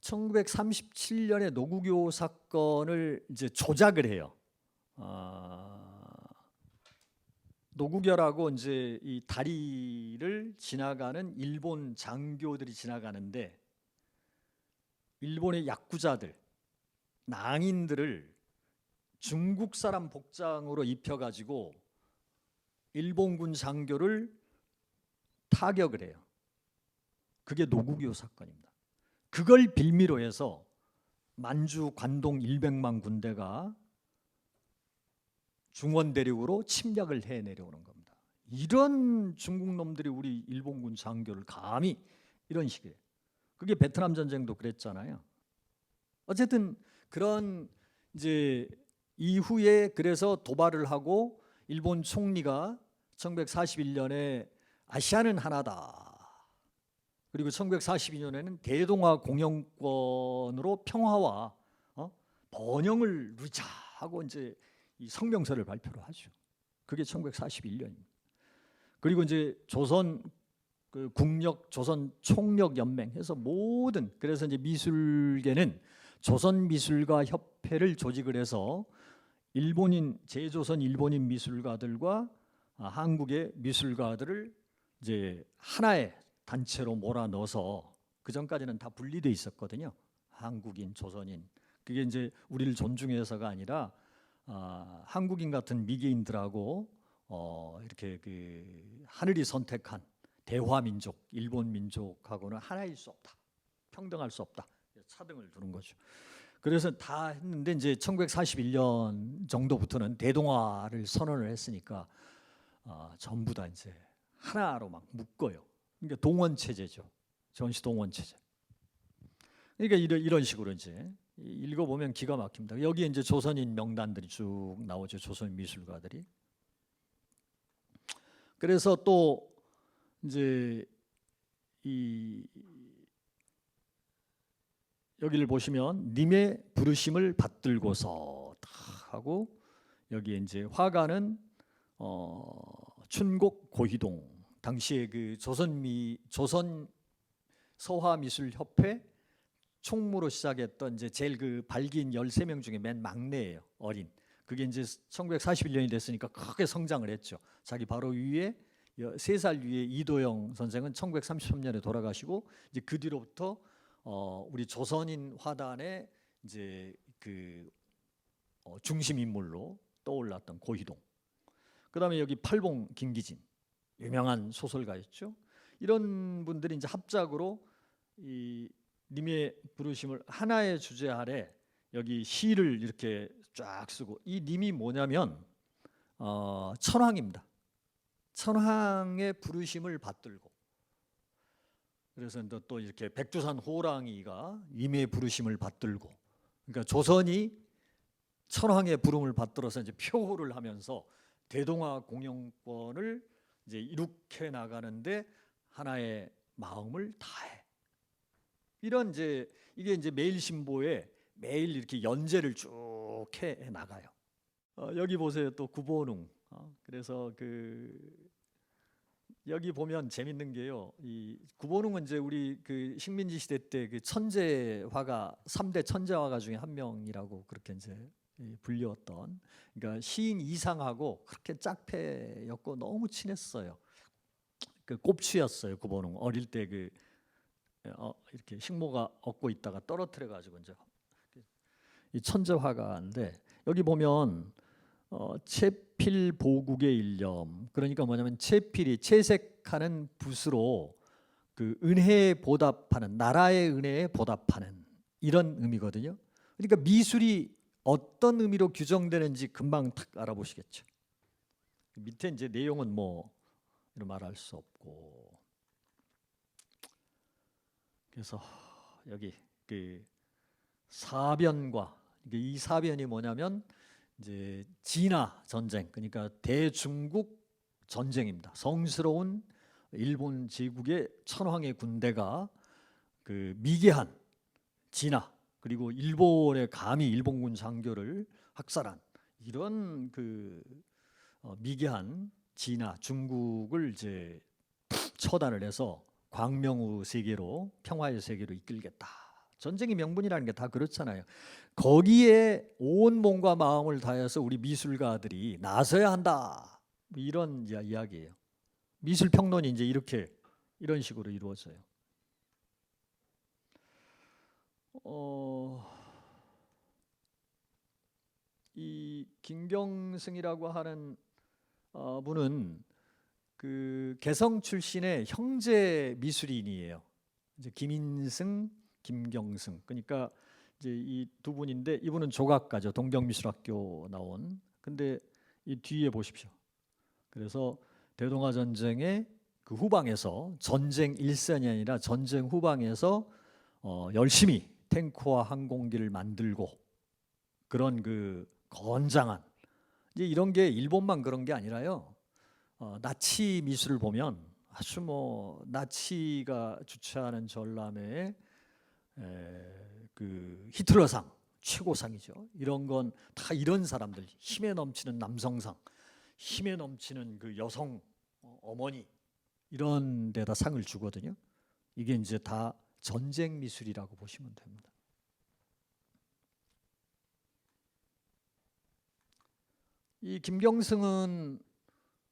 1937년에 노구교 사건을 이제 조작을 해요. 노구교라고 이제 이 다리를 지나가는 일본 장교들이 지나가는데 일본의 야쿠자들, 낭인들을 중국 사람 복장으로 입혀가지고 일본군 장교를 타격을 해요. 그게 노구교 사건입니다. 그걸 빌미로 해서 만주, 관동 100만 군대가 중원 대륙으로 침략을 해 내려오는 겁니다. 이런 중국 놈들이 우리 일본군 장교를 감히 이런 식이에요. 그게 베트남 전쟁도 그랬잖아요. 어쨌든 그런 이제 이후에 그래서 도발을 하고 일본 총리가 1941년에 아시아는 하나다. 그리고 1942년에는 대동아 공영권으로 평화와 번영을 누리자 하고 이제 이 성명서를 발표를 하죠. 그게 1941년입니다. 그리고 이제 조선 그 국력 조선 총력 연맹해서 모든 그래서 이제 미술계는 조선 미술가 협회를 조직을 해서 일본인 제조선 일본인 미술가들과 한국의 미술가들을 이제 하나의 단체로 몰아넣어서 그 전까지는 다 분리돼 있었거든요. 한국인, 조선인. 그게 이제 우리를 존중해서가 아니라 한국인 같은 미개인들하고 이렇게 그 하늘이 선택한 대화민족, 일본 민족하고는 하나일 수 없다. 평등할 수 없다. 차등을 두는 거죠. 그래서 다 했는데 이제 1941년 정도부터는 대동아를 선언을 했으니까 전부 다 이제 하나로 막 묶어요. 그러니까 동원 체제죠. 전시 동원 체제. 그러니까 이런 식으로 이제 읽어보면 기가 막힙니다. 여기에 이제 조선인 명단들이 쭉 나오죠. 조선 미술가들이. 그래서 또 이제 이 여기를 보시면 님의 부르심을 받들고서 딱 하고 여기에 이제 화가는 춘곡 고희동 당시에 그 조선 서화미술협회 총무로 시작했던 이제 제일 그 발기인 13명 중에 맨 막내예요. 어린. 그게 이제 1941년이 됐으니까 크게 성장을 했죠. 자기 바로 위에 3살 위에 이도영 선생은 1933년에 돌아가시고 이제 그 뒤로부터 우리 조선인 화단의 이제 그 중심 인물로 떠올랐던 고희동. 그다음에 여기 팔봉 김기진 유명한 소설가였죠. 이런 분들이 이제 합작으로 이 님의 부르심을 하나의 주제 아래 여기 시를 이렇게 쫙 쓰고 이 님이 뭐냐면 천황입니다. 천황의 부르심을 받들고 그래서 또 이렇게 백두산 호랑이가 님의 부르심을 받들고 그러니까 조선이 천황의 부름을 받들어서 이제 표호를 하면서 대동아 공영권을 이제 이룩해 나가는데 하나의 마음을 다해. 이런 이제 이게 이제 매일신보에 매일 이렇게 연재를 쭉 해 나가요. 여기 보세요. 또 구본웅. 그래서 그 여기 보면 재밌는 게요. 이 구본웅은 이제 우리 그 식민지 시대 때 그 천재 화가 3대 천재 화가 중에 한 명이라고 그렇게 이제 불렸던. 그러니까 시인 이상하고 그렇게 짝패였고 너무 친했어요. 그 꼽추였어요. 구본웅 어릴 때 그 이렇게 식모가 얻고 있다가 떨어뜨려 가지고 이제 이 천재 화가인데 여기 보면 채필 보국의 일념 그러니까 뭐냐면 채필이 채색하는 붓으로 그 은혜에 보답하는 나라의 은혜에 보답하는 이런 의미거든요. 그러니까 미술이 어떤 의미로 규정되는지 금방 탁 알아보시겠죠. 밑에 이제 내용은 뭐 이런 말할 수 없고 그래서 여기 그 사변과 이 사변이 뭐냐면 이제 진화 전쟁 그러니까 대중국 전쟁입니다. 성스러운 일본 제국의 천황의 군대가 그 미개한 진화 그리고 일본에 감히 일본군 장교를 학살한 이런 미개한 진화 중국을 이제 처단을 해서 광명우 세계로 평화의 세계로 이끌겠다. 전쟁의 명분이라는 게 다 그렇잖아요. 거기에 온 몸과 마음을 다해서 우리 미술가들이 나서야 한다. 이런 이야기예요. 미술 평론이 이제 이런 식으로 이루어져요. 이 김경승이라고 하는 분은 그 개성 출신의 형제 미술인이에요. 이제 김인승, 김경승. 그러니까 이제 이 두 분인데 이분은 조각가죠. 동경미술학교 나온. 근데 이 뒤에 보십시오. 그래서 대동아 전쟁의 그 후방에서 전쟁 일선이 아니라 전쟁 후방에서 열심히 탱크와 항공기를 만들고 그런 그 건장한 이제 이런 게 일본만 그런 게 아니라요. 나치 미술을 보면 아주 뭐 나치가 주최하는 전람회에 그 히틀러상 최고상이죠. 이런 건 다 이런 사람들 힘에 넘치는 남성상, 힘에 넘치는 그 여성 어머니 이런 데다 상을 주거든요. 이게 이제 다 전쟁 미술이라고 보시면 됩니다. 이 김경승은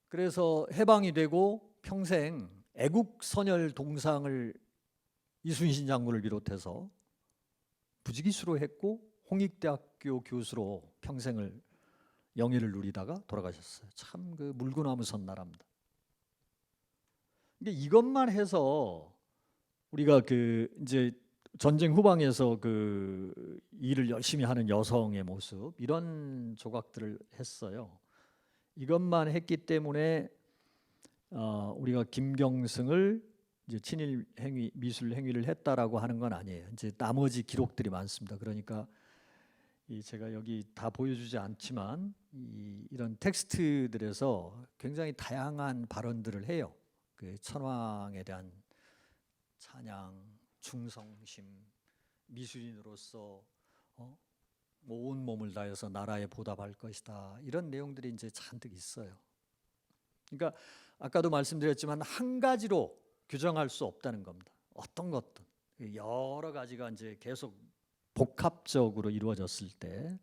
그래서 해방이 되고 평생 애국 선열 동상을 이순신 장군을 비롯해서 부지기수로 했고 홍익대학교 교수로 평생을 영예를 누리다가 돌아가셨어요. 참 그 물구나무 선 나라입니다. 근데 이것만 해서 우리가 그 이제 전쟁 후방에서 그 일을 열심히 하는 여성의 모습 이런 조각들을 했어요. 이것만 했기 때문에 우리가 김경승을 이제 친일 행위, 미술 행위를 했다라고 하는 건 아니에요. 이제 나머지 기록들이 많습니다. 그러니까 제가 여기 다 보여주지 않지만 이런 텍스트들에서 굉장히 다양한 발언들을 해요. 그 천황에 대한 찬양, 충성심, 미술인으로서 온 몸을 다해서 나라에 보답할 것이다. 이런 내용들이 이제 잔뜩 있어요. 그러니까 아까도 말씀드렸지만 한 가지로 규정할 수 없다는 겁니다. 어떤 것든 여러 가지가 이제 계속 복합적으로 이루어졌을 때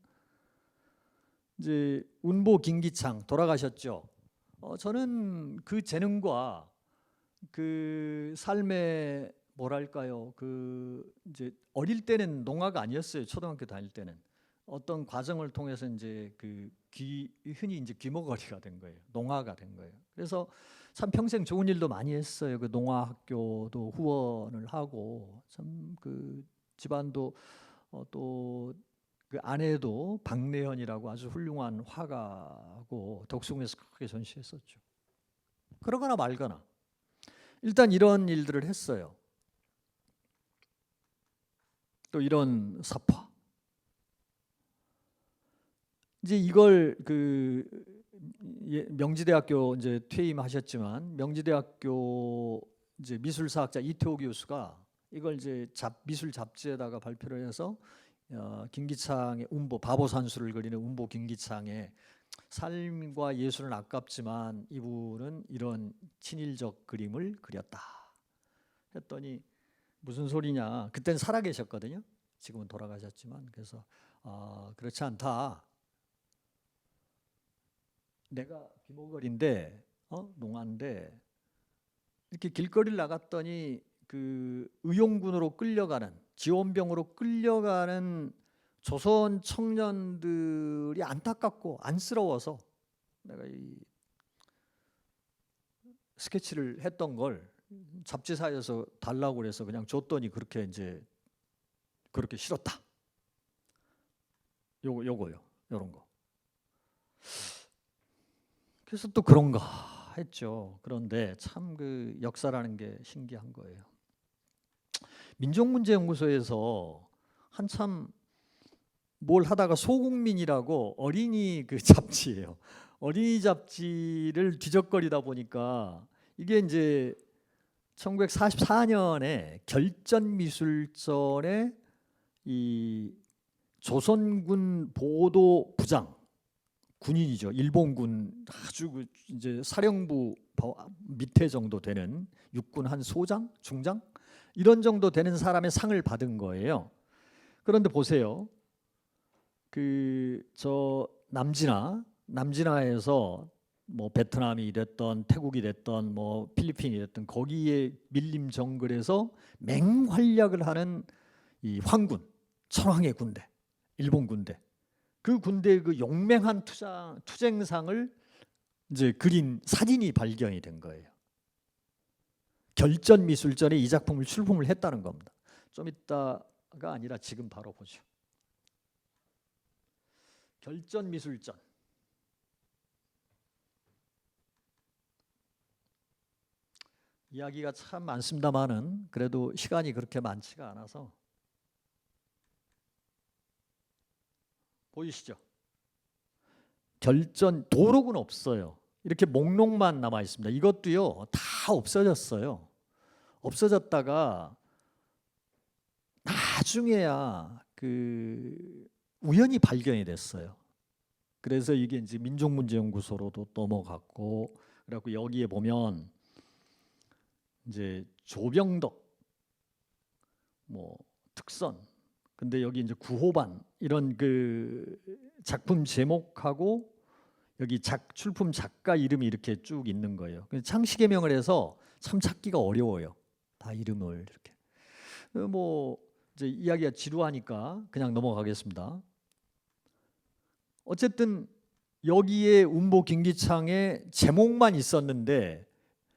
이제 운보 김기창 돌아가셨죠. 저는 그 재능과 그 삶의 뭐랄까요, 그 이제 어릴 때는 농아가 아니었어요. 초등학교 다닐 때는 어떤 과정을 통해서 이제 그 흔히 이제 귀머거리가 된 거예요. 농아가 된 거예요. 그래서 참 평생 좋은 일도 많이 했어요. 그 농아 학교도 후원을 하고 참 그 집안도 또 그 아내도 박내현이라고 아주 훌륭한 화가고 덕수궁에서 크게 전시했었죠. 그러거나 말거나 일단 이런 일들을 했어요. 또 이런 사파. 이제 이걸 그 명지대학교 이제 퇴임하셨지만 명지대학교 이제 미술사학자 이태호 교수가 이걸 이제 미술 잡지에다가 발표를 해서 김기창의 운보 바보산수를 그리는 운보 김기창의 삶과 예술은 아깝지만 이분은 이런 친일적 그림을 그렸다 했더니 무슨 소리냐. 그때는 살아계셨거든요. 지금은 돌아가셨지만 그래서 그렇지 않다. 내가 귀머거리인데 농아인데 이렇게 길거리를 나갔더니 그 의용군으로 끌려가는 지원병으로 끌려가는 조선 청년들이 안타깝고 안쓰러워서 내가 이 스케치를 했던 걸 잡지사에서 달라고 그래서 그냥 줬더니 그렇게 이제 그렇게 싫었다. 요거요. 요런 거. 그래서 또 그런가 했죠. 그런데 참 그 역사라는 게 신기한 거예요. 민족문제연구소에서 한참 뭘 하다가 소국민이라고 어린이 그 잡지예요. 어린이 잡지를 뒤적거리다 보니까 이게 이제 1944년에 결전미술전에 이 조선군 보도부장 군인이죠. 일본군 아주 그 이제 사령부 밑에 정도 되는 육군 한 소장, 중장 이런 정도 되는 사람의 상을 받은 거예요. 그런데 보세요. 그 저 남진아에서 뭐 베트남이 됐던 태국이 됐던 뭐 필리핀이 됐던 거기에 밀림 정글에서 맹활약을 하는 이 황군, 천황의 군대, 일본 군대. 그 군대의 그 용맹한 투쟁상을 이제 그린 사진이 발견이 된 거예요. 결전미술전에 이 작품을 출품을 했다는 겁니다. 좀 이따가 아니라 지금 바로 보죠. 결전미술전. 이야기가 참 많습니다만은 그래도 시간이 그렇게 많지가 않아서 보이시죠? 결전 도록은 없어요. 이렇게 목록만 남아 있습니다. 이것도요 다 없어졌어요. 없어졌다가 나중에야 그 우연히 발견이 됐어요. 그래서 이게 이제 민족문제연구소로도 넘어갔고, 그래갖고 여기에 보면 이제 조병덕, 뭐 특선, 근데 여기 이제 구호반 이런 그 작품 제목하고 여기 출품 작가 이름이 이렇게 쭉 있는 거예요. 창시개명을 해서 참 찾기가 어려워요. 다 이름을 이렇게. 뭐 이제 이야기가 지루하니까 그냥 넘어가겠습니다. 어쨌든 여기에 운보 김기창의 제목만 있었는데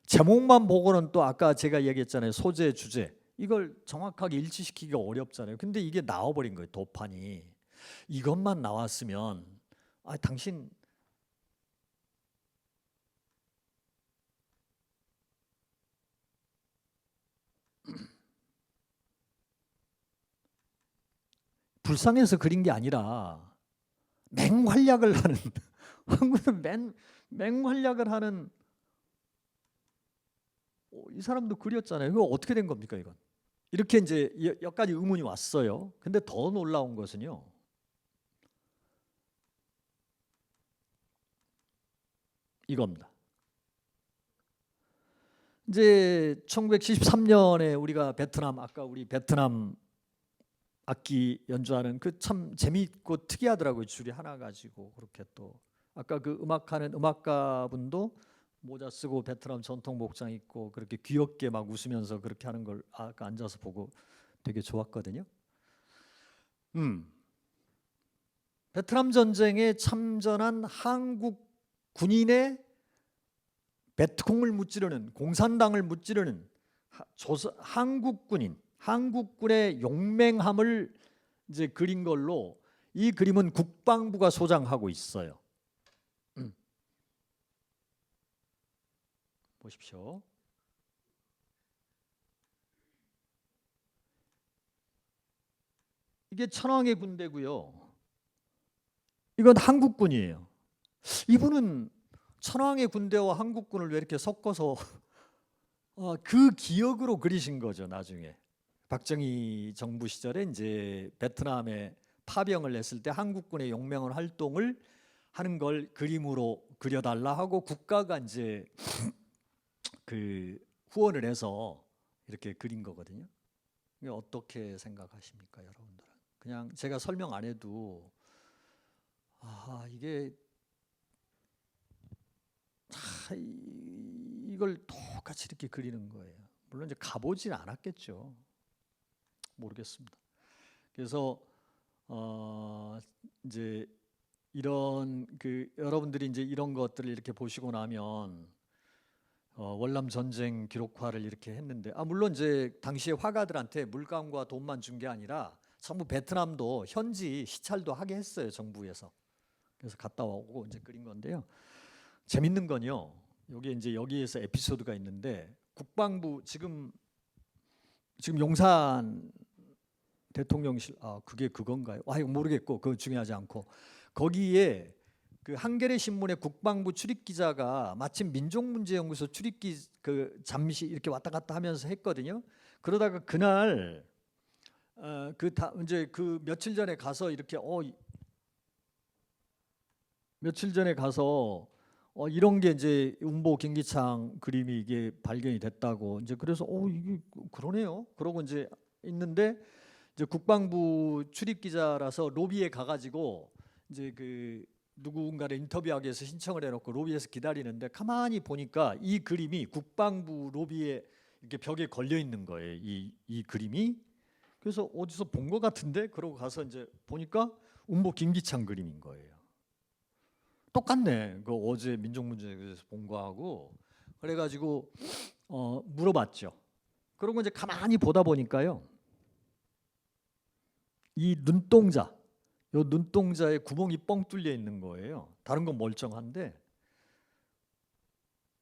제목만 보고는 또 아까 제가 얘기했잖아요. 소재, 주제. 이걸 정확하게 일치시키기가 어렵잖아요. 근데 이게 나와버린 거예요. 도판이. 이것만 나왔으면 당신 불쌍해서 그린 게 아니라 맹활약을 하는 한국은 맹활약을 하는 이 사람도 그렸잖아요. 이거 어떻게 된 겁니까 이건? 이렇게 이제 여기까지 의문이 왔어요. 근데 더 놀라운 것은요. 이겁니다. 이제 1973년에 우리가 베트남, 아까 우리 베트남 악기 연주하는 그 참 재미있고 특이하더라고요. 줄이 하나 가지고 그렇게 또 아까 그 음악하는 음악가분도 모자 쓰고 베트남 전통 복장 입고 그렇게 귀엽게 막 웃으면서 그렇게 하는 걸 아까 앉아서 보고 되게 좋았거든요. 베트남 전쟁에 참전한 한국 군인의 베트콩을 무찌르는 공산당을 무찌르는 한국 군인, 한국군의 용맹함을 이제 그린 걸로 이 그림은 국방부가 소장하고 있어요. 보십시오. 이게 천황의 군대고요. 이건 한국군이에요. 이분은 천황의 군대와 한국군을 왜 이렇게 섞어서 그 기억으로 그리신 거죠. 나중에 박정희 정부 시절에 이제 베트남에 파병을 했을 때 한국군의 용맹한 활동을 하는 걸 그림으로 그려달라 하고 국가가 이제 그 후원을 해서 이렇게 그린 거거든요. 이게 어떻게 생각하십니까, 여러분들은? 그냥 제가 설명 안 해도 이게 이걸 똑같이 이렇게 그리는 거예요. 물론 이제 가보진 않았겠죠. 모르겠습니다. 그래서 이제 이런 그 여러분들이 이제 이런 것들을 이렇게 보시고 나면 월남 전쟁 기록화를 이렇게 했는데 물론 이제 당시에 화가들한테 물감과 돈만 준 게 아니라 전부 베트남도 현지 시찰도 하게 했어요, 정부에서. 그래서 갔다 오고 이제 그린 건데요. 재밌는 건요. 여기 이제 여기에서 에피소드가 있는데 국방부 지금 용산 대통령실 그게 그건가요? 이거 모르겠고 그건 중요하지 않고 거기에 그 한겨레 신문의 국방부 출입 기자가 마침 민족문제연구소 출입기 잠시 이렇게 왔다 갔다 하면서 했거든요. 그러다가 그날 이제 그 며칠 전에 가서 이렇게 며칠 전에 가서 이런 게 이제 운보 김기창 그림이 이게 발견이 됐다고 이제 그래서 이게 그러네요. 그러고 이제 있는데 이제 국방부 출입 기자라서 로비에 가가지고 이제 그 누군가를 인터뷰하기 위해서 신청을 해놓고 로비에서 기다리는데 가만히 보니까 이 그림이 국방부 로비에 이렇게 벽에 걸려 있는 거예요. 이 그림이. 그래서 어디서 본 것 같은데 그러고 가서 이제 보니까 운보 김기창 그림인 거예요. 똑같네. 그 어제 민족문제에서 본 거하고. 그래가지고 물어봤죠. 그러고 이제 가만히 보다 보니까요, 이 눈동자, 요 눈동자에 구멍이 뻥 뚫려 있는 거예요. 다른 건 멀쩡한데.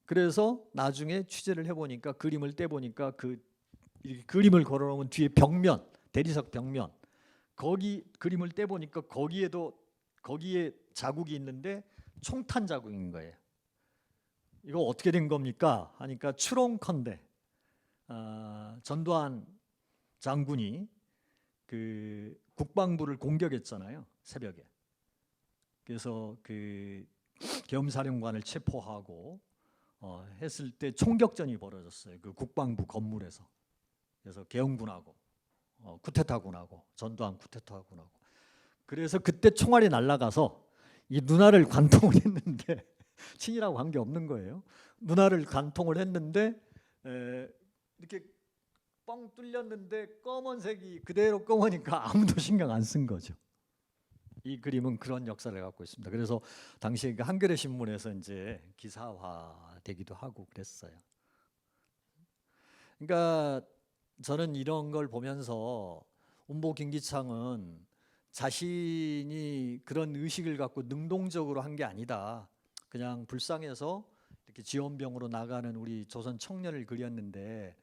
그래서 나중에 취재를 해보니까 그림을 떼보니까 이렇게 그림을 걸어놓으면 뒤에 벽면, 대리석 벽면, 거기 그림을 떼보니까 거기에 자국이 있는데 총탄 자국인 거예요. 이거 어떻게 된 겁니까? 하니까 추론컨대 전두환 장군이 그 국방부를 공격했잖아요, 새벽에. 그래서 그 계엄사령관을 체포하고 했을 때 총격전이 벌어졌어요. 그 국방부 건물에서. 그래서 계엄군하고 쿠데타군하고 전두환 쿠데타군하고. 그래서 그때 총알이 날아가서 이 누나를 관통을 했는데 친이라고 관계 없는 거예요. 누나를 관통을 했는데 이렇게 뻥 뚫렸는데 검은색이 그대로 검으니까 아무도 신경 안 쓴 거죠. 이 그림은 그런 역사를 갖고 있습니다. 그래서 당시에 그 한겨레 신문에서 이제 기사화되기도 하고 그랬어요. 그러니까 저는 이런 걸 보면서 운보 김기창은 자신이 그런 의식을 갖고 능동적으로 한 게 아니다. 그냥 불쌍해서 이렇게 지원병으로 나가는 우리 조선 청년을 그렸는데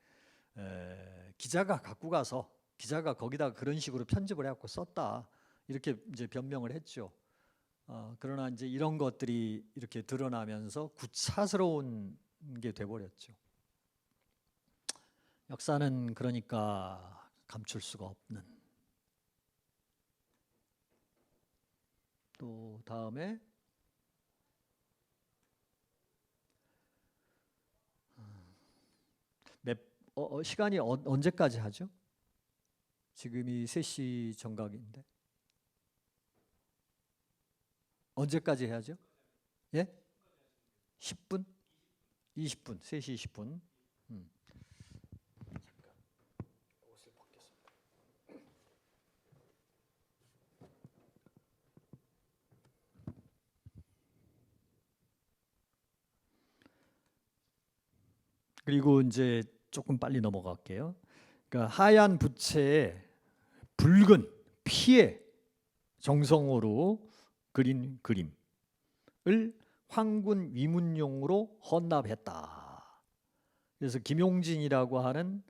기자가 갖고 가서 기자가 거기다 그런 식으로 편집을 해갖고 썼다. 이렇게 이제 변명을 했죠. 그러나 이제 이런 것들이 이렇게 드러나면서 구차스러운 게 돼버렸죠. 역사는 그러니까 감출 수가 없는. 또 다음에 시간이 언제까지 하죠? 지금이 3시 정각인데 언제까지 해야죠? 예? 10분? 20분, 3시 20분. 옷을 벗겠습니다. 그리고 이제 조금 빨리 넘어갈게요. 그러니까 하얀 부채에 붉은 피의 정성으로 그린 그림을 황군 위문용으로 헌납했다. 그래서 김용진이라고 하는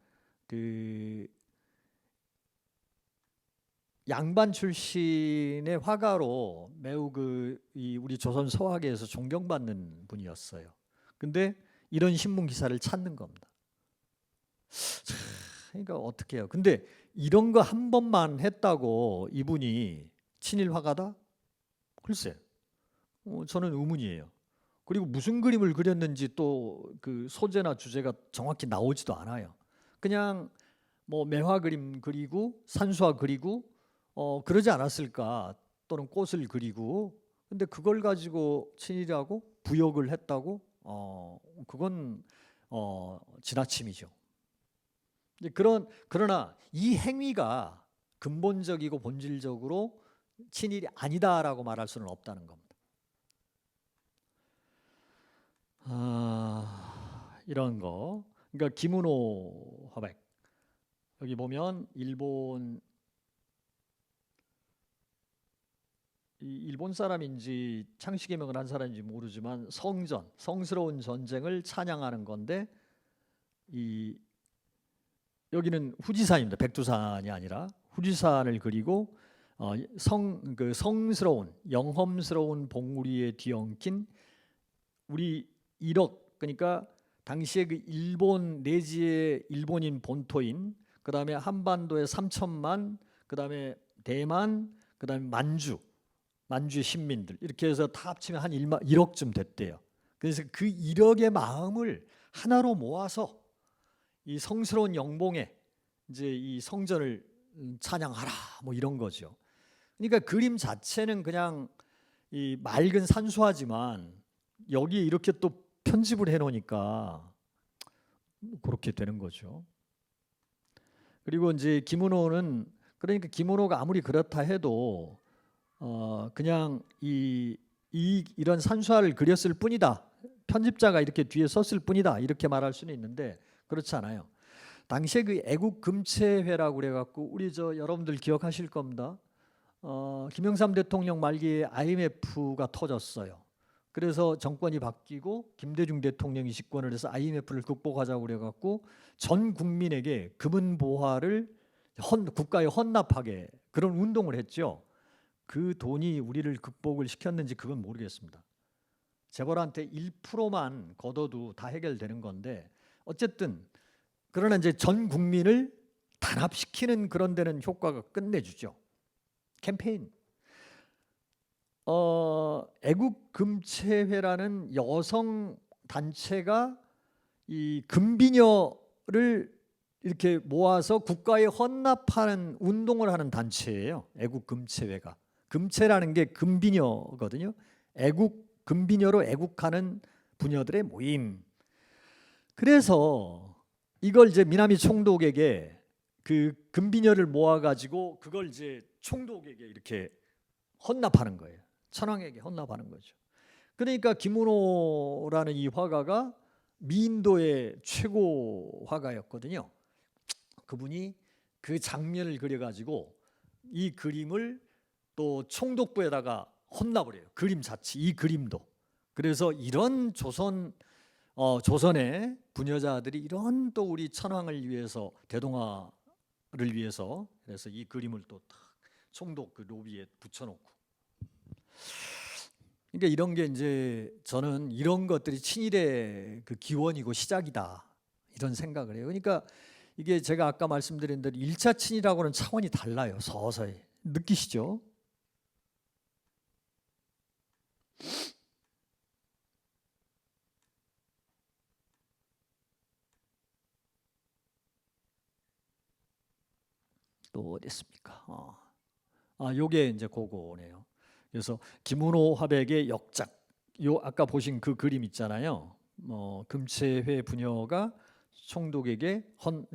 그 양반 출신의 화가로 매우 우리 조선 서화계에서 존경받는 분이었어요. 근데 이런 신문 기사를 찾는 겁니다. 그러니까 어떻게 해요? 근데 이런 거 한 번만 했다고 이분이 친일 화가다? 글쎄, 저는 의문이에요. 그리고 무슨 그림을 그렸는지 또 그 소재나 주제가 정확히 나오지도 않아요. 그냥 뭐 매화 그림 그리고 산수화 그리고 그러지 않았을까? 또는 꽃을 그리고. 근데 그걸 가지고 친일하고 부역을 했다고? 그건 지나침이죠. 그러나 이 행위가 근본적이고 본질적으로 친일이 아니다라고 말할 수는 없다는 겁니다. 이런 거. 그러니까 김은호 화백. 여기 보면 일본 사람인지 창씨개명을 한 사람인지 모르지만 성스러운 전쟁을 찬양하는 건데 여기는 후지산입니다. 백두산이 아니라 후지산을 그리고 성스러운 영험스러운 봉우리에 뒤엉킨 우리 일억, 그러니까 당시에 그 일본 내지의 일본인 본토인 그다음에 한반도에 3천만, 그다음에 대만, 그다음에 만주 신민들 이렇게 해서 다 합치면 한 1억쯤 됐대요. 그래서 그 1억의 마음을 하나로 모아서 이 성스러운 영봉에 이제 이 성전을 찬양하라 뭐 이런 거죠. 그러니까 그림 자체는 그냥 이 맑은 산수화지만 여기에 이렇게 또 편집을 해놓으니까 그렇게 되는 거죠. 그리고 이제 김은호는 그러니까 김은호가 아무리 그렇다 해도 그냥 이런 산수화를 그렸을 뿐이다. 편집자가 이렇게 뒤에 썼을 뿐이다. 이렇게 말할 수는 있는데 그렇지 않아요. 당시에 그 애국 금체회라고 그래갖고 우리 여러분들 기억하실 겁니다. 김영삼 대통령 말기에 IMF가 터졌어요. 그래서 정권이 바뀌고 김대중 대통령이 집권을 해서 IMF를 극복하자고 그래갖고 전 국민에게 금은 보화를 국가에 헌납하게 그런 운동을 했죠. 그 돈이 우리를 극복을 시켰는지 그건 모르겠습니다. 재벌한테 1%만 걷어도 다 해결되는 건데 어쨌든 그러나 이제 전 국민을 단합시키는 그런 데는 효과가 끝내주죠. 캠페인. 애국금체회라는 여성 단체가 이 금비녀를 이렇게 모아서 국가에 헌납하는 운동을 하는 단체예요. 애국금체회가. 금체라는 게 금비녀거든요. 금비녀로 애국하는 부녀들의 모임. 그래서 이걸 이제 미나미 총독에게 그 금비녀를 모아가지고 그걸 이제 총독에게 이렇게 헌납하는 거예요. 천황에게 헌납하는 거죠. 그러니까 김은호라는 이 화가가 미인도의 최고 화가였거든요. 그분이 그 장면을 그려가지고 이 그림을 또 총독부에다가 헌납을 해요. 그림 자체, 이 그림도. 그래서 이런 조선의 부녀자들이 이런 또 우리 천황을 위해서 대동아를 위해서 그래서 이 그림을 또 총독 그 로비에 붙여놓고. 그러니까 이런 게 이제 저는 이런 것들이 친일의 그 기원이고 시작이다 이런 생각을 해요. 그러니까 이게 제가 아까 말씀드린 대로 1차 친일하고는 차원이 달라요. 서서히 느끼시죠? 또 어디 있습니까? 요게 이제 그거네요. 그래서 김은호 화백의 역작. 요 아까 보신 그 그림 있잖아요. 금체회 부녀가 총독에게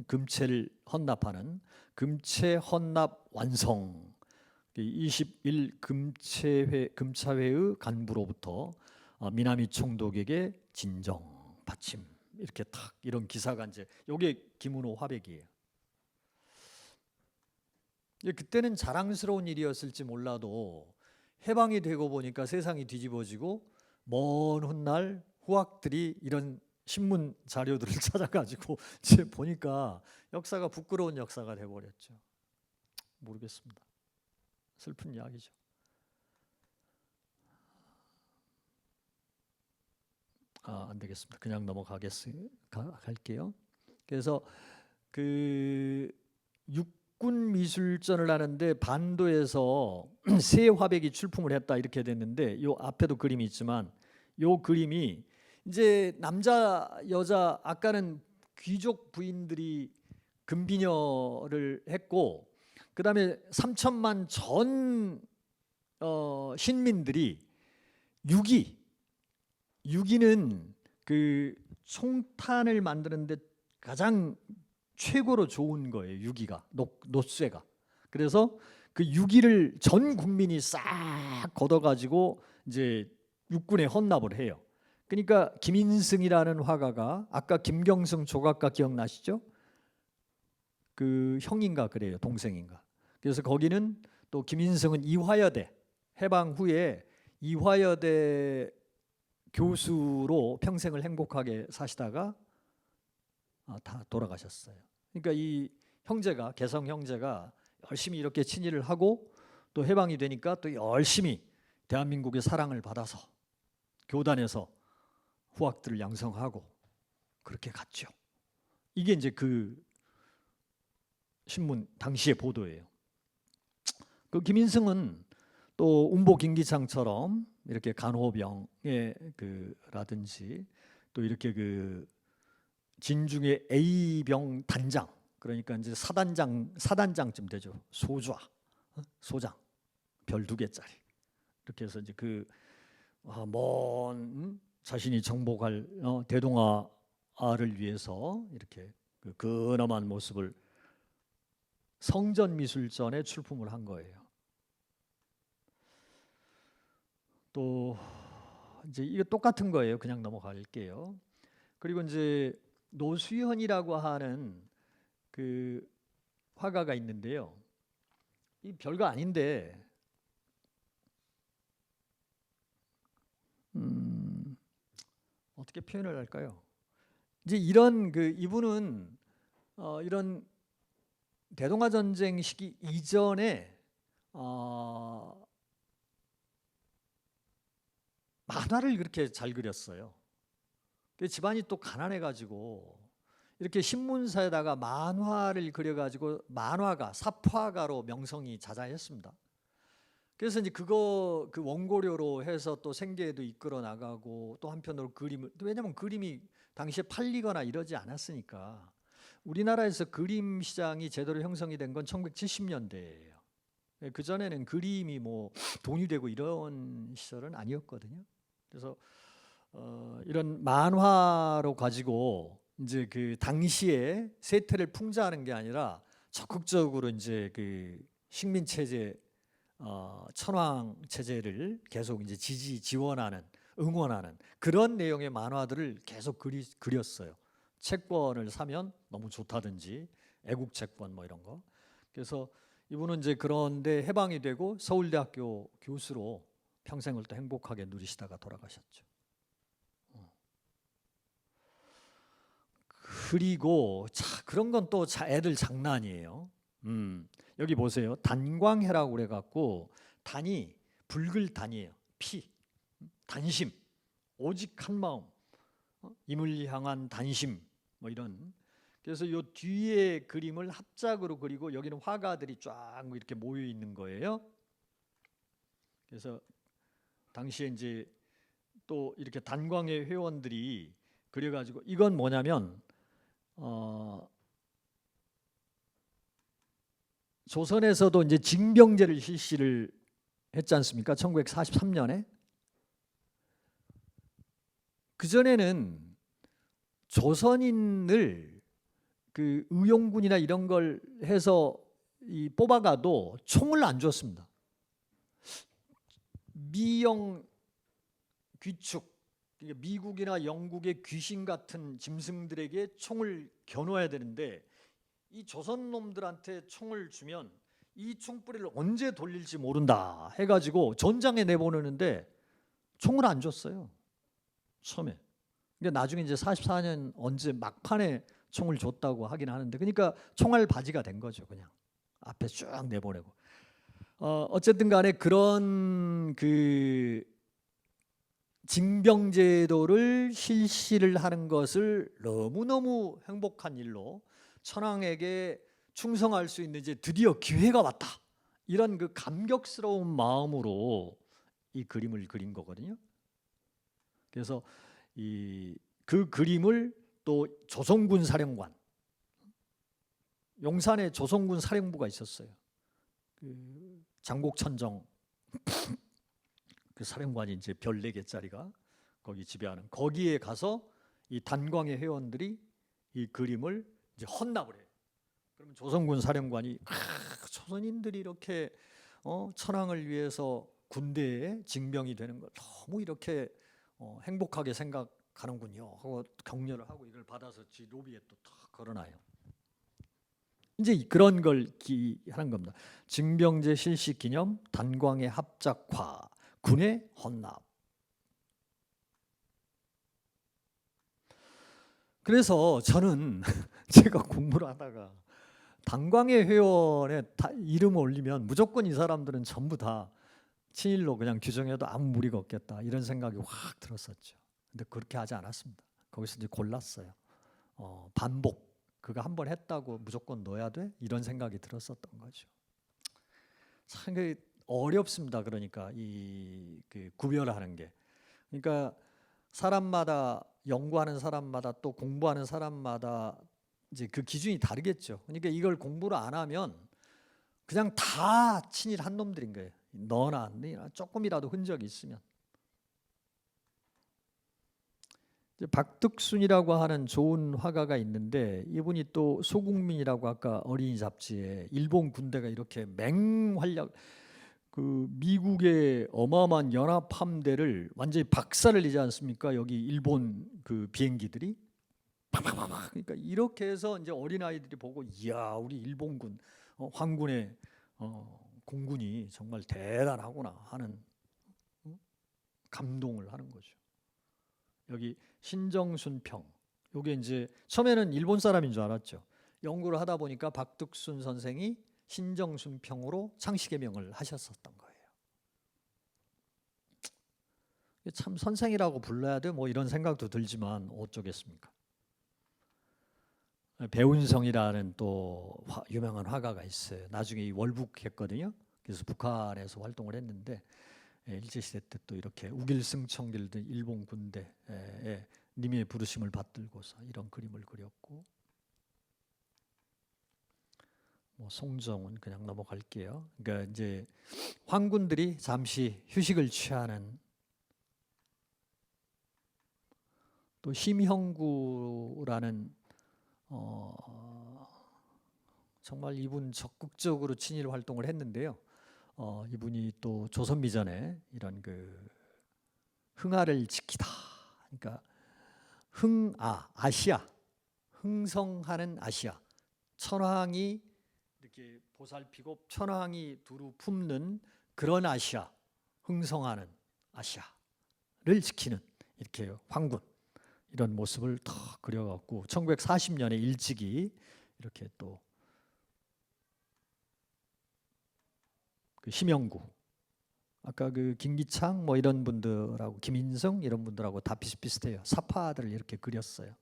금체를 헌납하는 금체 헌납 완성. 21 금차회의 간부로부터 미나미 총독에게 진정 받침 이렇게 탁 이런 기사가 이제 요게 김은호 화백이에요. 그때는 자랑스러운 일이었을지 몰라도 해방이 되고 보니까 세상이 뒤집어지고 먼 훗날 후학들이 이런 신문 자료들을 찾아가지고 이제 보니까 역사가 부끄러운 역사가 돼버렸죠. 모르겠습니다. 슬픈 이야기죠. 안 되겠습니다. 그냥 갈게요. 그래서 그 육군 미술전을 하는데 반도에서 새 화백이 출품을 했다 이렇게 됐는데 요 앞에도 그림이 있지만 요 그림이 이제 남자 여자 아까는 귀족 부인들이 금비녀를 했고 그다음에 3천만 전 신민들이 유기는 그 총탄을 만드는데 가장 최고로 좋은 거예요. 유기가 노쇠가. 그래서 그 유기를 전 국민이 싹 걷어가지고 이제 육군에 헌납을 해요. 그러니까 김인승이라는 화가가 아까 김경승 조각가 기억나시죠? 그 형인가 그래요, 동생인가. 그래서 거기는 또 김인승은 이화여대 해방 후에 이화여대 교수로 평생을 행복하게 사시다가 다 돌아가셨어요. 그러니까 이 형제가 개성 형제가 열심히 이렇게 친일을 하고 또 해방이 되니까 또 열심히 대한민국의 사랑을 받아서 교단에서 후학들을 양성하고 그렇게 갔죠. 이게 이제 그 신문 당시의 보도예요. 그 김인승은 또 운보 김기창처럼 이렇게 간호병의 라든지 또 이렇게 그 진중의 A병 단장, 그러니까 이제 사단장쯤 되죠. 소좌, 소장, 별 2개짜리 이렇게 해서 이제 먼 자신이 정복할 대동아를 위해서 이렇게 그 근엄한 모습을 성전미술전에 출품을 한 거예요. 또 이제 이거 똑같은 거예요. 그냥 넘어갈게요. 그리고 이제 노수현이라고 하는 그 화가가 있는데요. 이 별거 아닌데 어떻게 표현을 할까요? 이제 이런 이분은 이런 대동아 전쟁 시기 이전에 만화를 그렇게 잘 그렸어요. 집안이 또 가난해가지고 이렇게 신문사에다가 만화를 그려가지고 만화가, 삽화가로 명성이 자자했습니다. 그래서 이제 그 원고료로 해서 또 생계에도 이끌어 나가고 또 한편으로 왜냐면 그림이 당시에 팔리거나 이러지 않았으니까. 우리나라에서 그림 시장이 제대로 형성이 된 건 1970년대예요. 그 전에는 그림이 뭐 돈이 되고 이런 시절은 아니었거든요. 그래서 이런 만화로 가지고 이제 그 당시에 세태를 풍자하는 게 아니라 적극적으로 이제 그 식민 체제, 천황 체제를 계속 이제 지원하는, 응원하는 그런 내용의 만화들을 계속 그렸어요. 채권을 사면 너무 좋다든지 애국 채권 뭐 이런 거. 그래서 이분은 이제 그런데 해방이 되고 서울대학교 교수로 평생을 또 행복하게 누리시다가 돌아가셨죠. 그리고 그런 건 또 애들 장난이에요. 여기 보세요. 단광해라고 그래갖고 단이 붉을 단이에요. 피, 단심, 오직 한 마음, 임을 향한 단심 뭐 이런. 그래서 요 뒤에 그림을 합작으로 그리고 여기는 화가들이 쫙 뭐 이렇게 모여 있는 거예요. 그래서 당시에 이제 또 이렇게 단광회 회원들이 그려가지고 이건 뭐냐면 조선에서도 이제 징병제를 실시를 했지 않습니까? 1943년에. 그전에는 조선인을 그 의용군이나 이런 걸 해서 뽑아가도 총을 안 줬습니다. 미영 귀축, 미국이나 영국의 귀신 같은 짐승들에게 총을 겨누어야 되는데 이 조선 놈들한테 총을 주면 이 총뿌리를 언제 돌릴지 모른다 해가지고 전장에 내보내는데 총을 안 줬어요. 처음에. 그러니까 나중에 이제 44년 언제 막판에 총을 줬다고 하긴 하는데, 그러니까 총알 바지가 된 거죠. 그냥 앞에 쭉 내보내고. 어쨌든 간에 그런 징병제도를 실시를 하는 것을 너무너무 행복한 일로, 천황에게 충성할 수 있는 이제 드디어 기회가 왔다, 이런 그 감격스러운 마음으로 이 그림을 그린 거거든요. 그래서 그 그림을 또 조선군 사령관, 용산에 조선군 사령부가 있었어요. 장곡천정 그 사령관이 이제 별 4개짜리가 거기 지배하는, 거기에 가서 이 단광의 회원들이 이 그림을 이제 헌납을 해요. 그러면 조선군 사령관이 조선인들이 이렇게 천황을 위해서 군대에 징병이 되는 걸 너무 이렇게 행복하게 생각하는군요 하고 격려를 하고 이걸 받아서 지 로비에 또 탁 걸어놔요. 이제 그런 걸 하는 겁니다. 징병제 실시 기념 단광의 합작화 군의 헌납. 그래서 저는 제가 공부를 하다가 단광의 회원에 이름 올리면 무조건 이 사람들은 전부 다 친일로 그냥 규정해도 아무 무리가 없겠다, 이런 생각이 확 들었었죠. 근데 그렇게 하지 않았습니다. 거기서 이제 골랐어요. 반복, 그거 한 번 했다고 무조건 넣어야 돼? 이런 생각이 들었었던 거죠. 참 어렵습니다. 그러니까 그 구별하는 게. 그러니까 사람마다 연구하는 사람마다 또 공부하는 사람마다 이제 그 기준이 다르겠죠. 그러니까 이걸 공부를 안 하면 그냥 다 친일한 놈들인 거예요. 너나 조금이라도 흔적이 있으면. 이제 박득순이라고 하는 좋은 화가가 있는데 이분이 또 소국민이라고 아까 어린이 잡지에 일본 군대가 이렇게 맹활약 그 미국의 어마어마한 연합함대를 완전히 박살을 내지 않습니까? 여기 일본 그 비행기들이 팍팍팍 그러니까 이렇게 해서 이제 어린 아이들이 보고 이야 우리 일본군 황군의 공군이 정말 대단하구나 하는 감동을 하는 거죠. 여기 신정순 평 요게 이제 처음에는 일본 사람인 줄 알았죠. 연구를 하다 보니까 박득순 선생이 신정순 평으로 창시개명을 하셨었던 거예요. 참 선생이라고 불러야 돼 뭐 이런 생각도 들지만 어쩌겠습니까. 배운성이라는 또 유명한 화가가 있어요. 나중에 월북했거든요. 그래서 북한에서 활동을 했는데 일제시대 때 또 이렇게 우길승천길들 일본 군대에 님의 부르심을 받들고서 이런 그림을 그렸고 뭐 송정은 그냥 넘어갈게요. 그러니까 이제 황군들이 잠시 휴식을 취하는 또 심형구라는 정말 이분 적극적으로 친일 활동을 했는데요. 이분이 또 조선미전에 이런 그 흥하를 지키다. 그러니까 아시아 흥성하는 아시아 천황이 이렇게 보살피고 천황이 두루 품는 그런 아시아 흥성하는 아시아를 지키는 이렇게 황군 이런 모습을 더 그려갖고 1940년에 일찍이 이렇게 또 그 심영구 아까 그 김기창 뭐 이런 분들하고 김인성 이런 분들하고 다 비슷비슷해요. 사파들을 이렇게 그렸어요.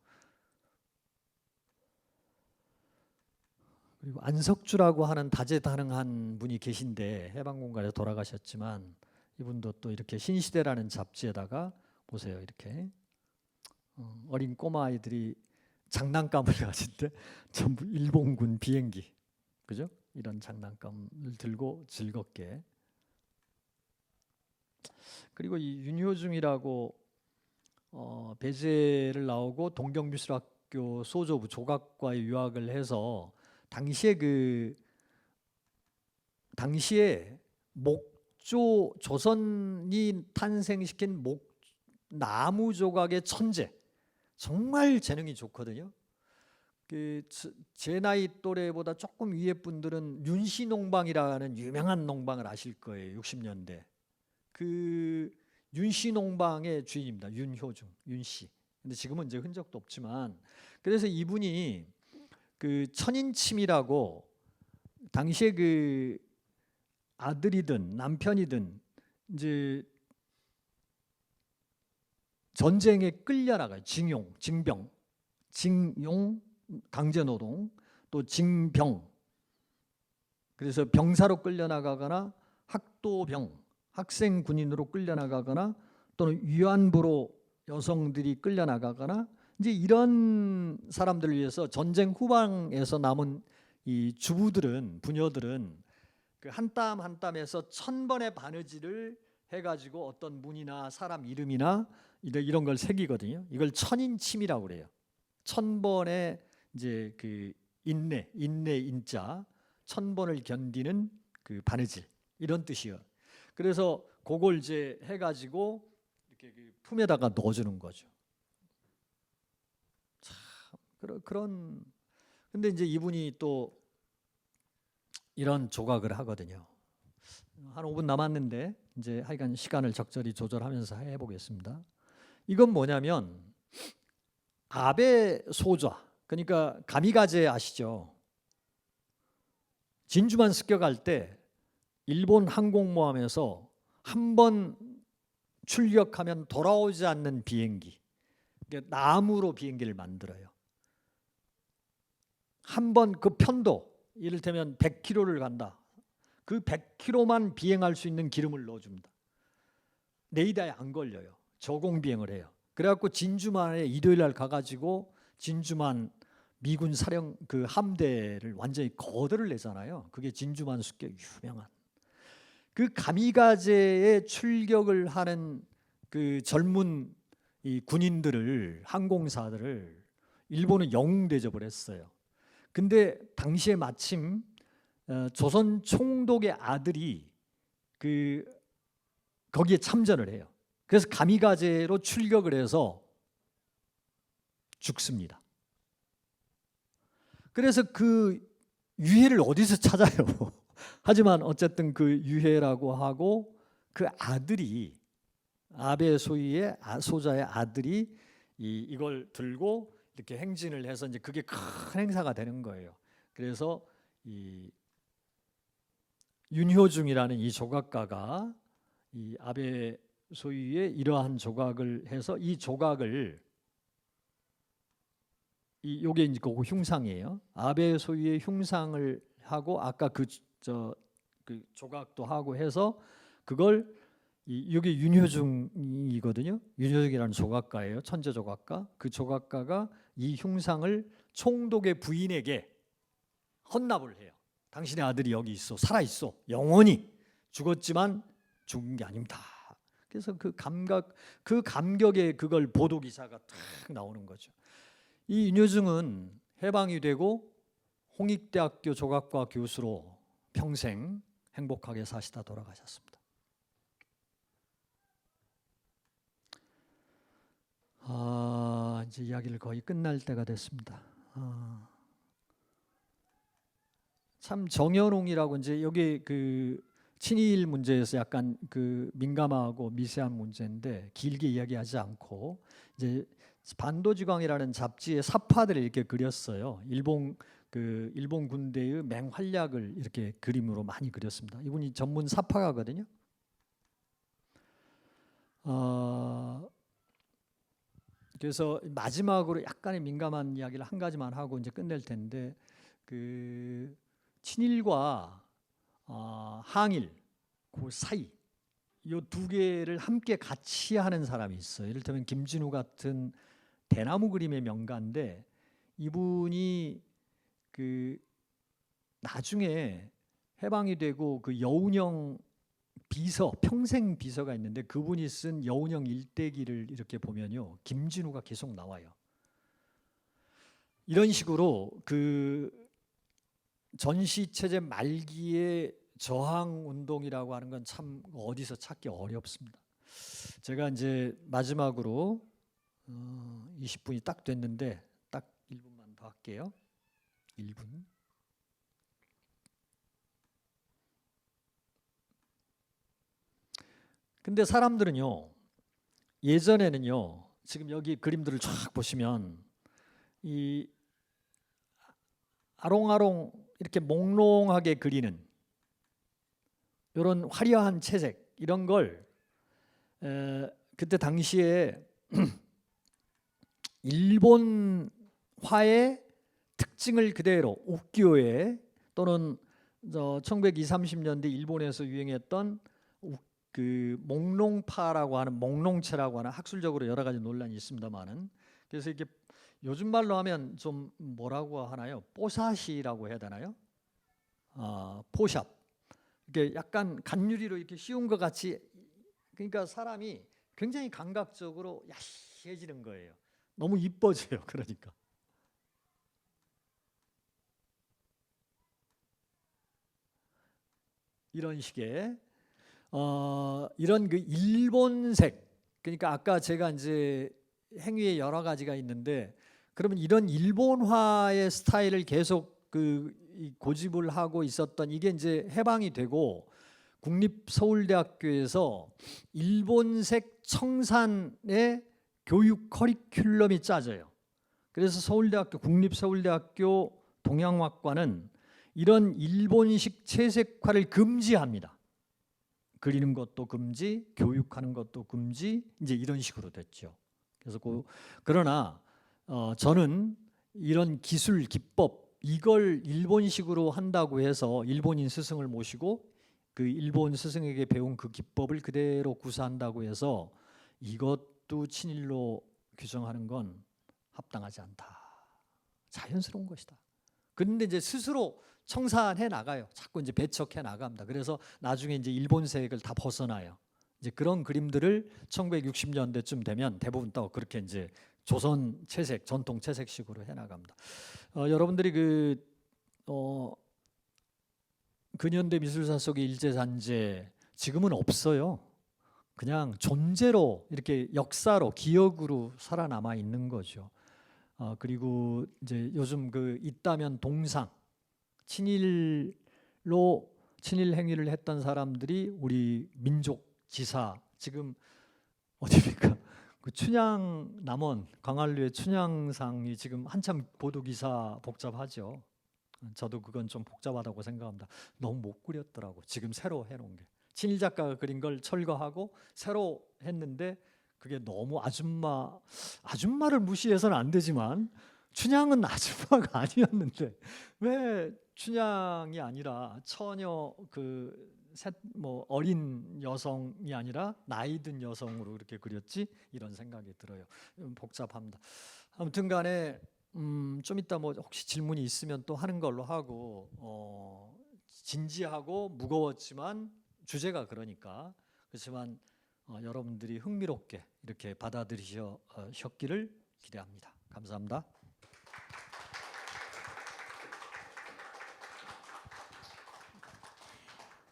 그리고 안석주라고 하는 다재다능한 분이 계신데 해방공간에서 돌아가셨지만 이분도 또 이렇게 신시대라는 잡지에다가 보세요. 이렇게 어린 꼬마 아이들이 장난감을 가진데 전부 일본군 비행기, 그죠? 이런 장난감을 들고 즐겁게. 그리고 이 윤효중이라고 배재를 나오고 동경미술학교 소조부 조각과에 유학을 해서 당시에 목조 조선이 탄생시킨 나무 조각의 천재. 정말 재능이 좋거든요. 제 나이 또래보다 조금 위에 분들은 윤씨 농방이라는 유명한 농방을 아실 거예요. 60년대. 그 윤씨 농방의 주인입니다. 윤효중, 윤씨. 근데 지금은 이제 흔적도 없지만 그래서 이분이 그 천인침이라고 당시에 그 아들이든 남편이든 이제 전쟁에 끌려나가요. 징용, 강제노동, 또 징병. 그래서 병사로 끌려나가거나 학도병, 학생 군인으로 끌려나가거나 또는 위안부로 여성들이 끌려나가거나 이제 이런 사람들을 위해서 전쟁 후방에서 남은 이 주부들은 부녀들은 그 한 땀 한 땀에서 1000번의 바느질을 해가지고 어떤 문이나 사람 이름이나 이런 걸 새기거든요. 이걸 천인침이라고 그래요. 1000번의 이제 그 인내 인자 1000번을 견디는 그 바느질 이런 뜻이요. 그래서 그걸 이제 해가지고 이렇게 그 품에다가 넣어주는 거죠. 참 그런 근데 이제 이분이 또 이런 조각을 하거든요. 한 5분 남았는데 이제 하여간 시간을 적절히 조절하면서 해보겠습니다. 이건 뭐냐면 아베 소좌 그러니까 가미가제 아시죠? 진주만 습격할 때 일본 항공모함에서 한 번 출격하면 돌아오지 않는 비행기 나무로 비행기를 만들어요. 한 번 그 편도 이를테면 100km를 간다. 그 100km만 비행할 수 있는 기름을 넣어줍니다. 레이더에 안 걸려요. 저공 비행을 해요. 그래갖고 진주만에 일요일 날 가가지고 진주만 미군 사령 그 함대를 완전히 거들을 내잖아요. 그게 진주만 습격 유명한. 그 가미가제에 출격을 하는 그 젊은 이 군인들을 항공사들을 일본은 영웅 대접을 했어요. 근데 당시에 마침 조선 총독의 아들이 그 거기에 참전을 해요. 그래서 가미가제로 출격을 해서 죽습니다. 그래서 그 유해를 어디서 찾아요? 하지만 어쨌든 그 유해라고 하고 그 아들이 아베 소이의 소자의 아들이 이걸 들고 이렇게 행진을 해서 이제 그게 큰 행사가 되는 거예요. 그래서 이 윤효중이라는 이 조각가가 이 아베 소유의 이러한 조각을 해서 이 조각을 요게 이제 그 흉상이에요. 아베 소유의 흉상을 하고 아까 그 조각도 하고 해서 그걸 이게 윤효중이거든요. 윤효중이라는 조각가예요. 천재 조각가. 그 조각가가 이 흉상을 총독의 부인에게 헌납을 해요. 당신의 아들이 여기 있어, 살아 있어, 영원히 죽었지만 죽은 게 아닙니다. 그래서 그 감격에 그걸 보도 기사가 탁 나오는 거죠. 이 윤효중은 해방이 되고 홍익대학교 조각과 교수로 평생 행복하게 사시다 돌아가셨습니다. 이제 이야기를 거의 끝날 때가 됐습니다. 참 정연홍이라고 이제 여기 그 친일 문제에서 약간 그 민감하고 미세한 문제인데 길게 이야기하지 않고 이제 반도지광이라는 잡지의 사파들을 이렇게 그렸어요. 일본 군대의 맹활약을 이렇게 그림으로 많이 그렸습니다. 이분이 전문 사파가거든요. 그래서 마지막으로 약간의 민감한 이야기를 한 가지만 하고 이제 끝낼 텐데 그 친일과 항일 그 사이 이 두 개를 함께 같이 하는 사람이 있어요. 이를테면 김진우 같은 대나무 그림의 명가인데 이분이 그 나중에 해방이 되고 그 여운형 비서 평생 비서가 있는데 그분이 쓴 여운형 일대기를 이렇게 보면요 김진우가 계속 나와요. 이런 식으로 그 전시체제 말기의 저항운동이라고 하는 건 참 어디서 찾기 어렵습니다. 제가 이제 마지막으로 20분이 딱 됐는데 딱 1분만 더 할게요. 1분. 근데 사람들은요 예전에는요 지금 여기 그림들을 쫙 보시면 이 아롱아롱 이렇게 몽롱하게 그리는 이런 화려한 채색 이런 걸 그때 당시에 일본화의 특징을 그대로 우키요에 또는 1920, 30년대 일본에서 유행했던 그 몽롱파라고 하는 몽롱체라고 하는 학술적으로 여러 가지 논란이 있습니다만은 그래서 이게 요즘 말로 하면 좀 뭐라고 하나요? 뽀사시라고 해야 되나요? 포샵. 이게 약간 간유리로 이렇게 씌운 것 같이 그러니까 사람이 굉장히 감각적으로 야시해지는 거예요. 너무 이뻐져요. 그러니까. 이런 식의 이런 그 일본색 그러니까 아까 제가 이제 행위에 여러 가지가 있는데 그러면 이런 일본화의 스타일을 계속 고집을 하고 있었던 이게 이제 해방이 되고 국립서울대학교에서 일본색 청산의 교육 커리큘럼이 짜져요. 그래서 서울대학교 국립서울대학교 동양학과는 이런 일본식 채색화를 금지합니다. 그리는 것도 금지, 교육하는 것도 금지, 이제 이런 식으로 됐죠. 그래서 그러나 저는 이런 기술 기법 이걸 일본식으로 한다고 해서 일본인 스승을 모시고 그 일본 스승에게 배운 그 기법을 그대로 구사한다고 해서 이것도 친일로 규정하는 건 합당하지 않다. 자연스러운 것이다. 그런데 이제 스스로 청산해 나가요. 자꾸 이제 배척해 나갑니다. 그래서 나중에 이제 일본색을 다 벗어나요. 이제 그런 그림들을 1960년대쯤 되면 대부분 또 그렇게 이제 조선 채색, 전통 채색식으로 해 나갑니다. 여러분들이 근현대 미술사 속의 일제잔재 지금은 없어요. 그냥 존재로 이렇게 역사로 기억으로 살아남아 있는 거죠. 그리고 이제 요즘 그 있다면 동상 친일 행위를 했던 사람들이 우리 민족 지사 지금 어디입니까? 그 춘향 남원 광안리의 춘향상이 지금 한참 보도 기사 복잡하죠. 저도 그건 좀 복잡하다고 생각합니다. 너무 못 그렸더라고. 지금 새로 해놓은 게 친일 작가가 그린 걸 철거하고 새로 했는데 그게 너무 아줌마를 무시해서는 안 되지만 춘향은 아줌마가 아니었는데 왜 춘향이 아니라 처녀 어린 여성이 아니라 나이 든 여성으로 이렇게 그렸지? 이런 생각이 들어요. 복잡합니다. 아무튼간에 좀 이따 뭐 혹시 질문이 있으면 또 하는 걸로 하고 진지하고 무거웠지만 주제가 그렇지만 여러분들이 흥미롭게 이렇게 받아들이셨기를 기대합니다. 감사합니다.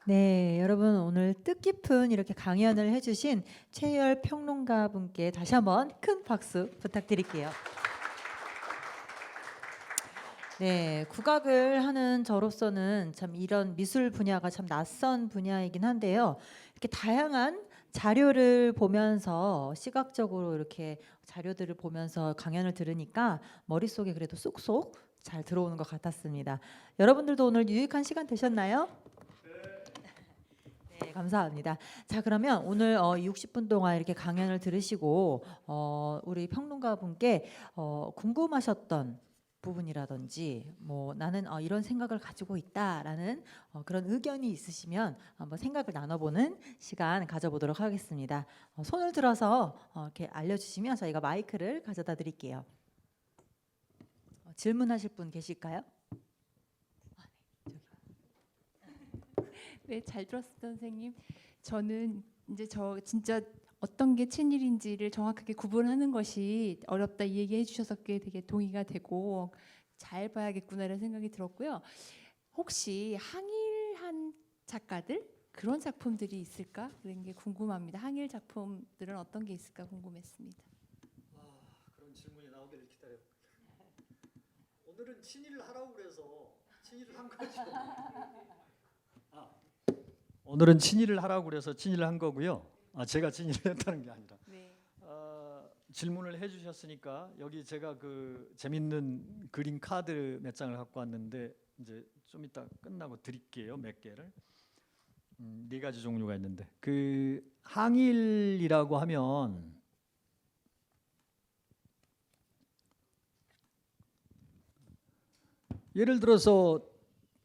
네, 여러분 오늘 뜻깊은 이렇게 강연을 해주신 최희열 평론가 분께 다시 한번 큰 박수 부탁드릴게요. 네, 국악을 하는 저로서는 참 이런 미술 분야가 참 낯선 분야이긴 한데요. 이렇게 다양한 자료를 보면서 시각적으로 이렇게 자료들을 보면서 강연을 들으니까 머릿속에 그래도 쏙쏙 잘 들어오는 것 같았습니다. 여러분들도 오늘 유익한 시간 되셨나요? 네, 감사합니다. 자, 그러면 오늘 60분 동안 이렇게 강연을 들으시고 우리 평론가 분께 궁금하셨던 부분이라든지 뭐 나는 이런 생각을 가지고 있다라는 그런 의견이 있으시면 한번 생각을 나눠보는 시간 가져보도록 하겠습니다. 손을 들어서 이렇게 알려주시면 저희가 마이크를 가져다 드릴게요. 질문하실 분 계실까요? 네, 잘 들었습니다, 선생님. 저는 이제 진짜 어떤 게 친일인지를 정확하게 구분하는 것이 어렵다 이 얘기해 주셔서 되게 동의가 되고 잘 봐야겠구나라는 생각이 들었고요. 혹시 항일한 작가들 그런 작품들이 있을까? 그런 게 궁금합니다. 항일 작품들은 어떤 게 있을까 궁금했습니다. 그런 질문이 나오기를 기다려. 오늘은 친일을 하라고 그래서 친일을 한 거죠. 오늘은 친일을 하라고 그래서 친일을 한 거고요. 제가 친일을 했다는 게 아니라. 네. 질문을 해주셨으니까 여기 제가 그 재밌는 그림 카드 몇 장을 갖고 왔는데 이제 좀 이따 끝나고 드릴게요. 몇 개를. 4가지 종류가 있는데 그 항일이라고 하면 예를 들어서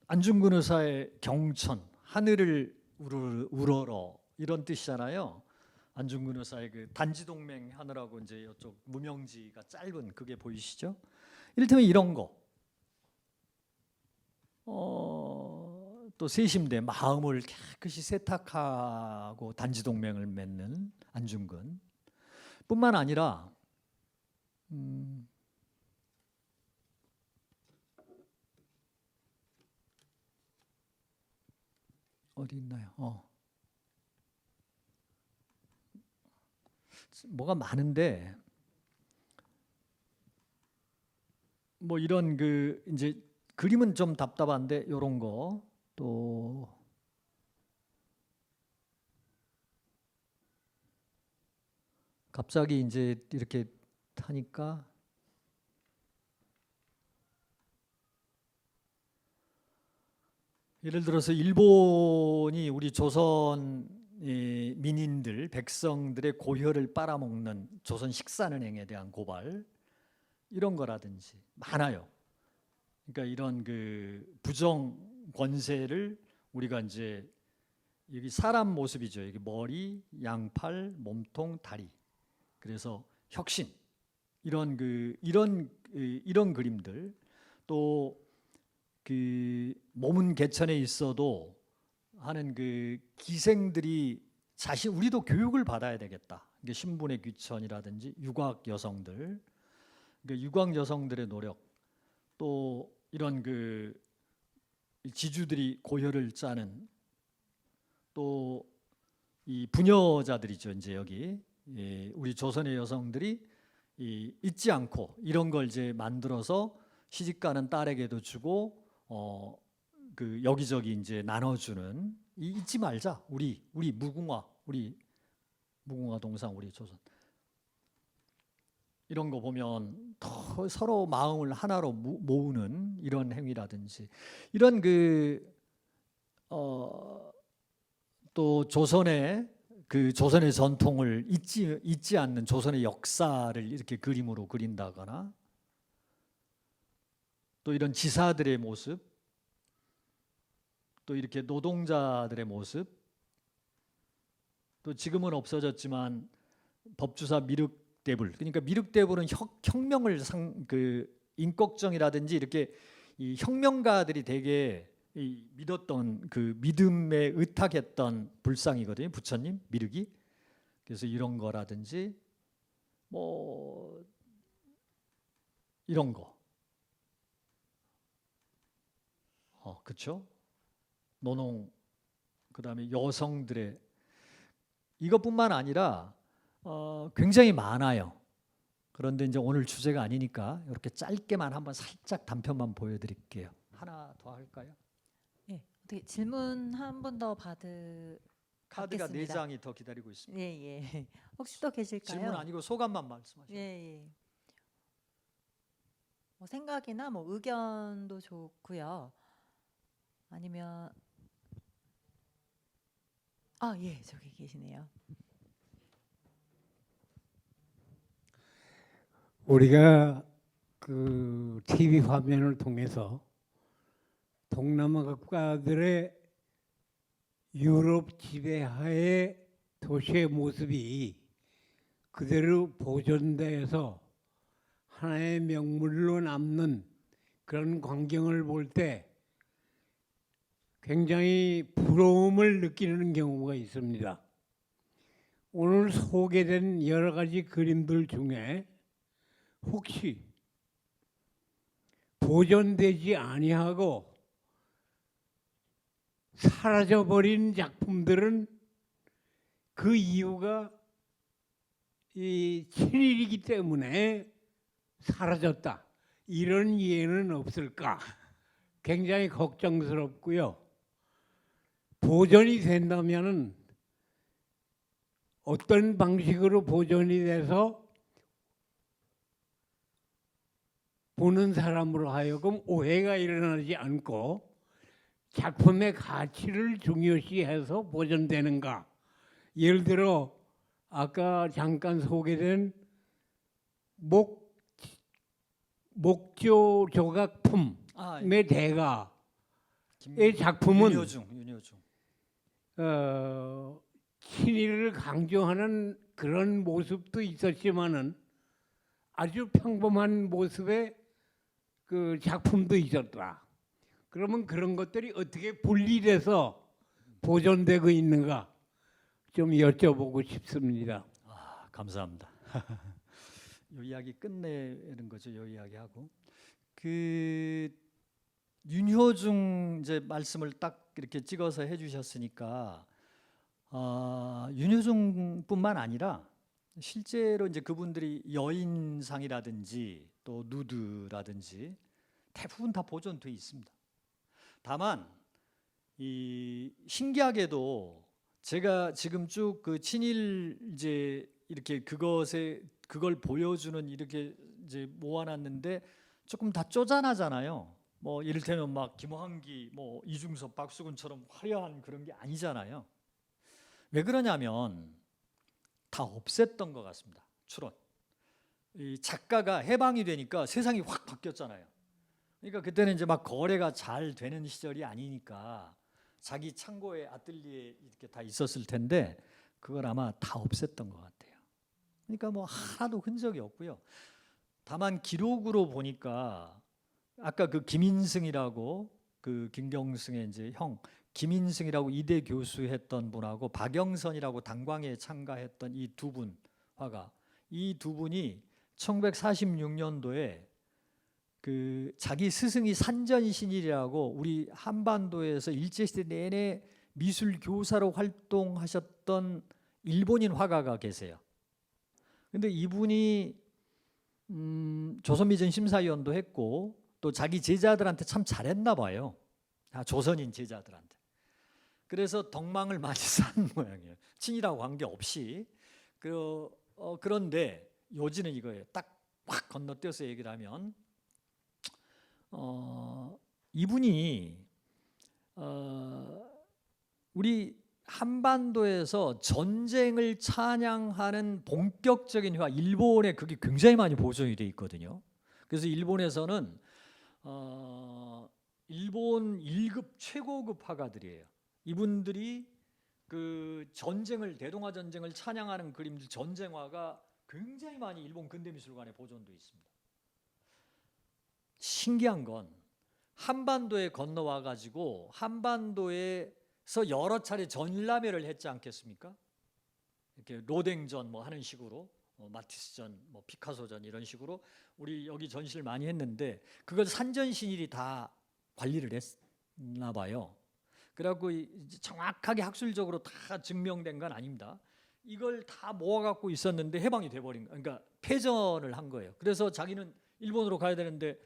안중근 의사의 경천 하늘을 우러러 이런 뜻이잖아요. 안중근 의사의 그 단지동맹 하느라고 이제 이쪽 무명지가 짧은 그게 보이시죠? 이를테면 이런 거. 또 세심대 마음을 깨끗이 세탁하고 단지동맹을 맺는 안중근 뿐만 아니라 어디 있나요? 뭐가 많은데 뭐 이런 그 이제 그림은 좀 답답한데 이런 거 또 갑자기 이제 이렇게 하니까 예를 들어서 일본이 우리 조선 민인들, 백성들의 고혈을 빨아먹는 조선 식산은행에 대한 고발 이런 거라든지 많아요. 그러니까 이런 그 부정 권세를 우리가 이제 여기 사람 모습이죠. 여기 머리, 양팔, 몸통, 다리. 그래서 혁신 이런 이런 그림들 또 그 몸은 개천에 있어도 하는 그 기생들이 우리도 교육을 받아야 되겠다. 이게 신분의 귀천이라든지 유곽 여성들, 그러니까 유곽 여성들의 노력, 또 이런 그 지주들이 고혈을 짜는 또 이 부녀자들이죠. 이제 여기 우리 조선의 여성들이 잊지 않고 이런 걸 이제 만들어서 시집가는 딸에게도 주고 그 여기저기 이제 나눠주는 잊지 말자. 우리 무궁화 동상 우리 조선 이런 거 보면 더 서로 마음을 하나로 모으는 이런 행위라든지 이런 또 조선의 조선의 전통을 잊지 않는 조선의 역사를 이렇게 그림으로 그린다거나 또 이런 지사들의 모습, 또 이렇게 노동자들의 모습, 또 지금은 없어졌지만 법주사 미륵대불, 그러니까 미륵대불은 혁명을 인꺽정이라든지 이렇게 이 혁명가들이 되게 믿었던 그 믿음에 의탁했던 불상이거든요. 부처님 미륵이. 그래서 이런 거라든지 뭐 이런 거. 그렇죠? 노농, 그다음에 여성들의 이것뿐만 아니라 굉장히 많아요. 그런데 이제 오늘 주제가 아니니까 이렇게 짧게만 한번 살짝 단편만 보여드릴게요. 하나 더 할까요? 네, 어떻게 질문 한 번 더 카드가 네 받겠습니다. 장이 더 기다리고 있습니다. 예. 혹시 또 계실까요? 질문 아니고 소감만 말씀하시죠. 예. 뭐 생각이나 뭐 의견도 좋고요. 아니면 예, 저기 계시네요. 우리가 그 TV 화면을 통해서 동남아 국가들의 유럽 지배하에 도시의 모습이 그대로 보존돼서 하나의 명물로 남는 그런 광경을 볼 때 굉장히 부러움을 느끼는 경우가 있습니다. 오늘 소개된 여러 가지 그림들 중에 혹시 보존되지 아니하고 사라져버린 작품들은 그 이유가 이 친일이기 때문에 사라졌다, 이런 이해는 없을까? 굉장히 걱정스럽고요. 보존이 된다면은 어떤 방식으로 보존이 돼서 보는 사람으로 하여금 오해가 일어나지 않고 작품의 가치를 중요시해서 보존되는가? 예를 들어 아까 잠깐 소개된 목조 조각품의 대가의 작품은 윤효중. 친일을 강조하는 그런 모습도 있었지만은 아주 평범한 모습의 그 작품도 있었다. 그러면 그런 것들이 어떻게 분리돼서 보존되고 있는가 좀 여쭤보고 싶습니다. 감사합니다. 이 이야기 끝내는 거죠. 이 이야기하고 그 윤효중 이제 말씀을 딱 이렇게 찍어서 해주셨으니까 윤효중뿐만 아니라 실제로 이제 그분들이 여인상이라든지 또 누드라든지 대부분 다 보존돼 있습니다. 다만 이 신기하게도 제가 지금 쭉 그 친일 이제 이렇게 그걸 보여주는 이렇게 이제 모아놨는데 조금 다 쪼잔하잖아요. 뭐 이를테면 막 김황기, 뭐 이중섭, 박수근처럼 화려한 그런 게 아니잖아요. 왜 그러냐면 다 없앴던 것 같습니다. 추론. 이 작가가 해방이 되니까 세상이 확 바뀌었잖아요. 그러니까 그때는 이제 막 거래가 잘 되는 시절이 아니니까 자기 창고에 아뜰리에 이렇게 다 있었을 텐데 그걸 아마 다 없앴던 것 같아요. 그러니까 뭐 하나도 흔적이 없고요. 다만 기록으로 보니까 아까 그 김인승이라고 그 김경승의 이제 형 김인승이라고 이대 교수했던 분하고 박영선이라고 당광에 참가했던 이 두 분 화가, 이 두 분이 1946년도에 그 자기 스승이 산전신일이라고 우리 한반도에서 일제시대 내내 미술 교사로 활동하셨던 일본인 화가가 계세요. 근데 이분이 조선미전 심사위원도 했고 또 자기 제자들한테 참 잘했나 봐요. 조선인 제자들한테. 그래서 덕망을 많이 쌓은 모양이에요. 친이라고 관계없이. 그런데 요지는 이거예요. 딱 확 건너뛰어서 얘기를 하면 이분이 우리 한반도에서 전쟁을 찬양하는 본격적인 회화, 일본에 그게 굉장히 많이 보존이 돼 있거든요. 그래서 일본에서는 일본 1급 최고급 화가들이에요. 이분들이 그 전쟁을, 대동아 전쟁을 찬양하는 그림들, 전쟁화가 굉장히 많이 일본 근대미술관에 보존돼 있습니다. 신기한 건 한반도에 건너와 가지고 한반도에서 여러 차례 전람회를 했지 않겠습니까? 이렇게 로댕전 뭐 하는 식으로 마티스전, 뭐 피카소전 이런 식으로 우리 여기 전시를 많이 했는데 그걸 산전신일이 다 관리를 했나 봐요. 그래갖고 정확하게 학술적으로 다 증명된 건 아닙니다. 이걸 다 모아갖고 있었는데 해방이 돼버린 거예요. 그러니까 패전을 한 거예요. 그래서 자기는 일본으로 가야 되는데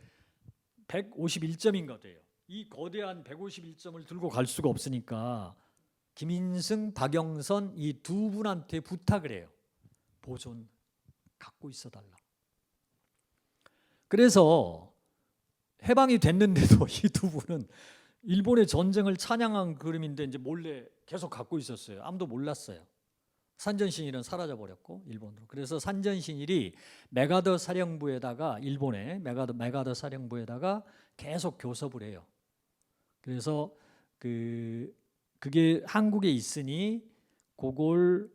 151점인가 돼요. 이 거대한 151점을 들고 갈 수가 없으니까 김인승, 박영선 이 두 분한테 부탁을 해요. 보존 갖고 있어 달라. 그래서 해방이 됐는데도 이 두 분은 일본의 전쟁을 찬양한 그림인데 이제 몰래 계속 갖고 있었어요. 아무도 몰랐어요. 산전신일은 사라져 버렸고 일본으로. 그래서 산전신일이 메가더 사령부에다가 일본의 메가더 사령부에다가 계속 교섭을 해요. 그래서 그게 한국에 있으니 그걸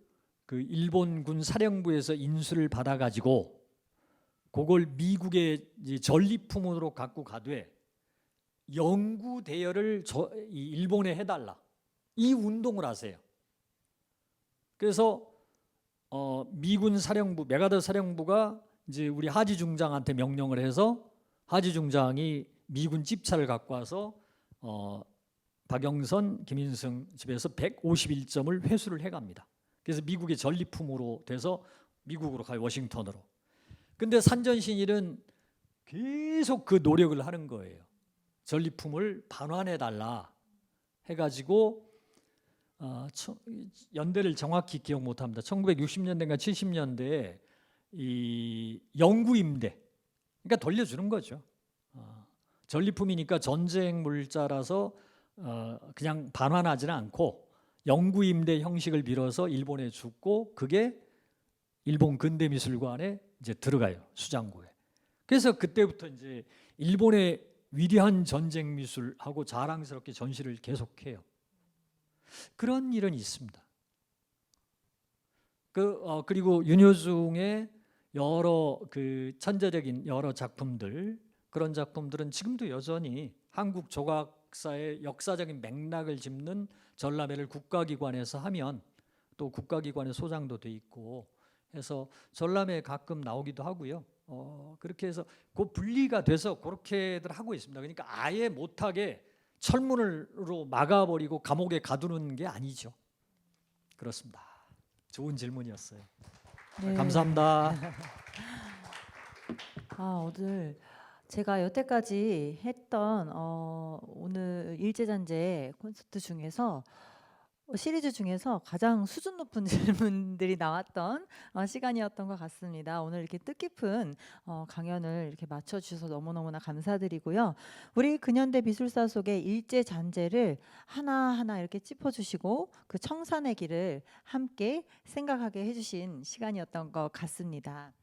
그 일본군 사령부에서 인수를 받아 가지고 그걸 미국의 전리품으로 갖고 가되 영구 대여를 일본에 해달라. 이 운동을 하세요. 그래서 미군 사령부, 메가더 사령부가 이제 우리 하지 중장한테 명령을 해서 하지 중장이 미군 집차를 갖고 와서 박영선, 김인승 집에서 151점을 회수를 해갑니다. 그래서 미국의 전리품으로 돼서 미국으로 가요, 워싱턴으로. 근데 산전신일은 계속 그 노력을 하는 거예요. 전리품을 반환해달라 해가지고 연대를 정확히 기억 못합니다. 1960년대인가 70년대에 이 영구 임대, 그러니까 돌려주는 거죠. 전리품이니까 전쟁 물자라서 그냥 반환하지는 않고 영구 임대 형식을 빌어서 일본에 줬고 그게 일본 근대미술관에 이제 들어가요, 수장고에. 그래서 그때부터 이제 일본의 위대한 전쟁 미술하고 자랑스럽게 전시를 계속해요. 그런 일은 있습니다. 그리고 윤효중의 여러 그 천재적인 여러 작품들, 그런 작품들은 지금도 여전히 한국 조각사의 역사적인 맥락을 짚는 전람회를 국가기관에서 하면 또 국가기관에 소장도 돼 있고 해서 전람회 가끔 나오기도 하고요. 그렇게 해서 그 분리가 돼서 그렇게들 하고 있습니다. 그러니까 아예 못하게 철문으로 막아버리고 감옥에 가두는 게 아니죠. 그렇습니다. 좋은 질문이었어요. 네. 감사합니다. 오늘 제가 여태까지 했던 오늘 일제잔재 콘서트 중에서 시리즈 중에서 가장 수준 높은 질문들이 나왔던 시간이었던 것 같습니다. 오늘 이렇게 뜻깊은 강연을 이렇게 맞춰주셔서 너무너무나 감사드리고요. 우리 근현대 미술사 속의 일제 잔재를 하나하나 이렇게 짚어주시고 그 청산의 길을 함께 생각하게 해주신 시간이었던 것 같습니다.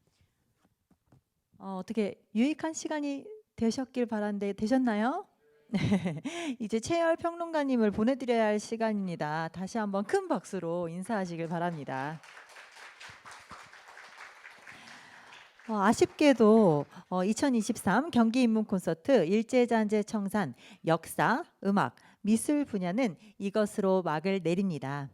어떻게 유익한 시간이 되셨길 바란데 되셨나요? 네. 이제 최열 평론가님을 보내드려야 할 시간입니다. 다시 한번 큰 박수로 인사하시길 바랍니다. 아쉽게도 2023 경기 입문 콘서트 일제잔재 청산 역사, 음악, 미술 분야는 이것으로 막을 내립니다.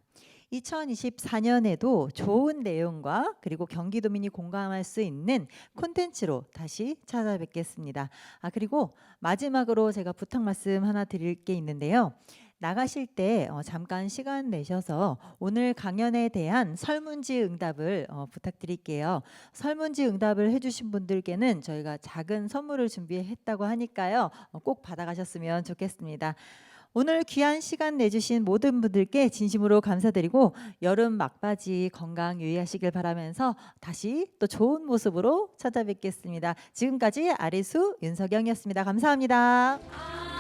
2024년에도 좋은 내용과 그리고 경기도민이 공감할 수 있는 콘텐츠로 다시 찾아뵙겠습니다. 그리고 마지막으로 제가 부탁 말씀 하나 드릴 게 있는데요. 나가실 때 잠깐 시간 내셔서 오늘 강연에 대한 설문지 응답을 부탁드릴게요. 설문지 응답을 해주신 분들께는 저희가 작은 선물을 준비했다고 하니까요. 꼭 받아가셨으면 좋겠습니다. 오늘 귀한 시간 내주신 모든 분들께 진심으로 감사드리고 여름 막바지 건강 유의하시길 바라면서 다시 또 좋은 모습으로 찾아뵙겠습니다. 지금까지 아리수 윤석영이었습니다. 감사합니다.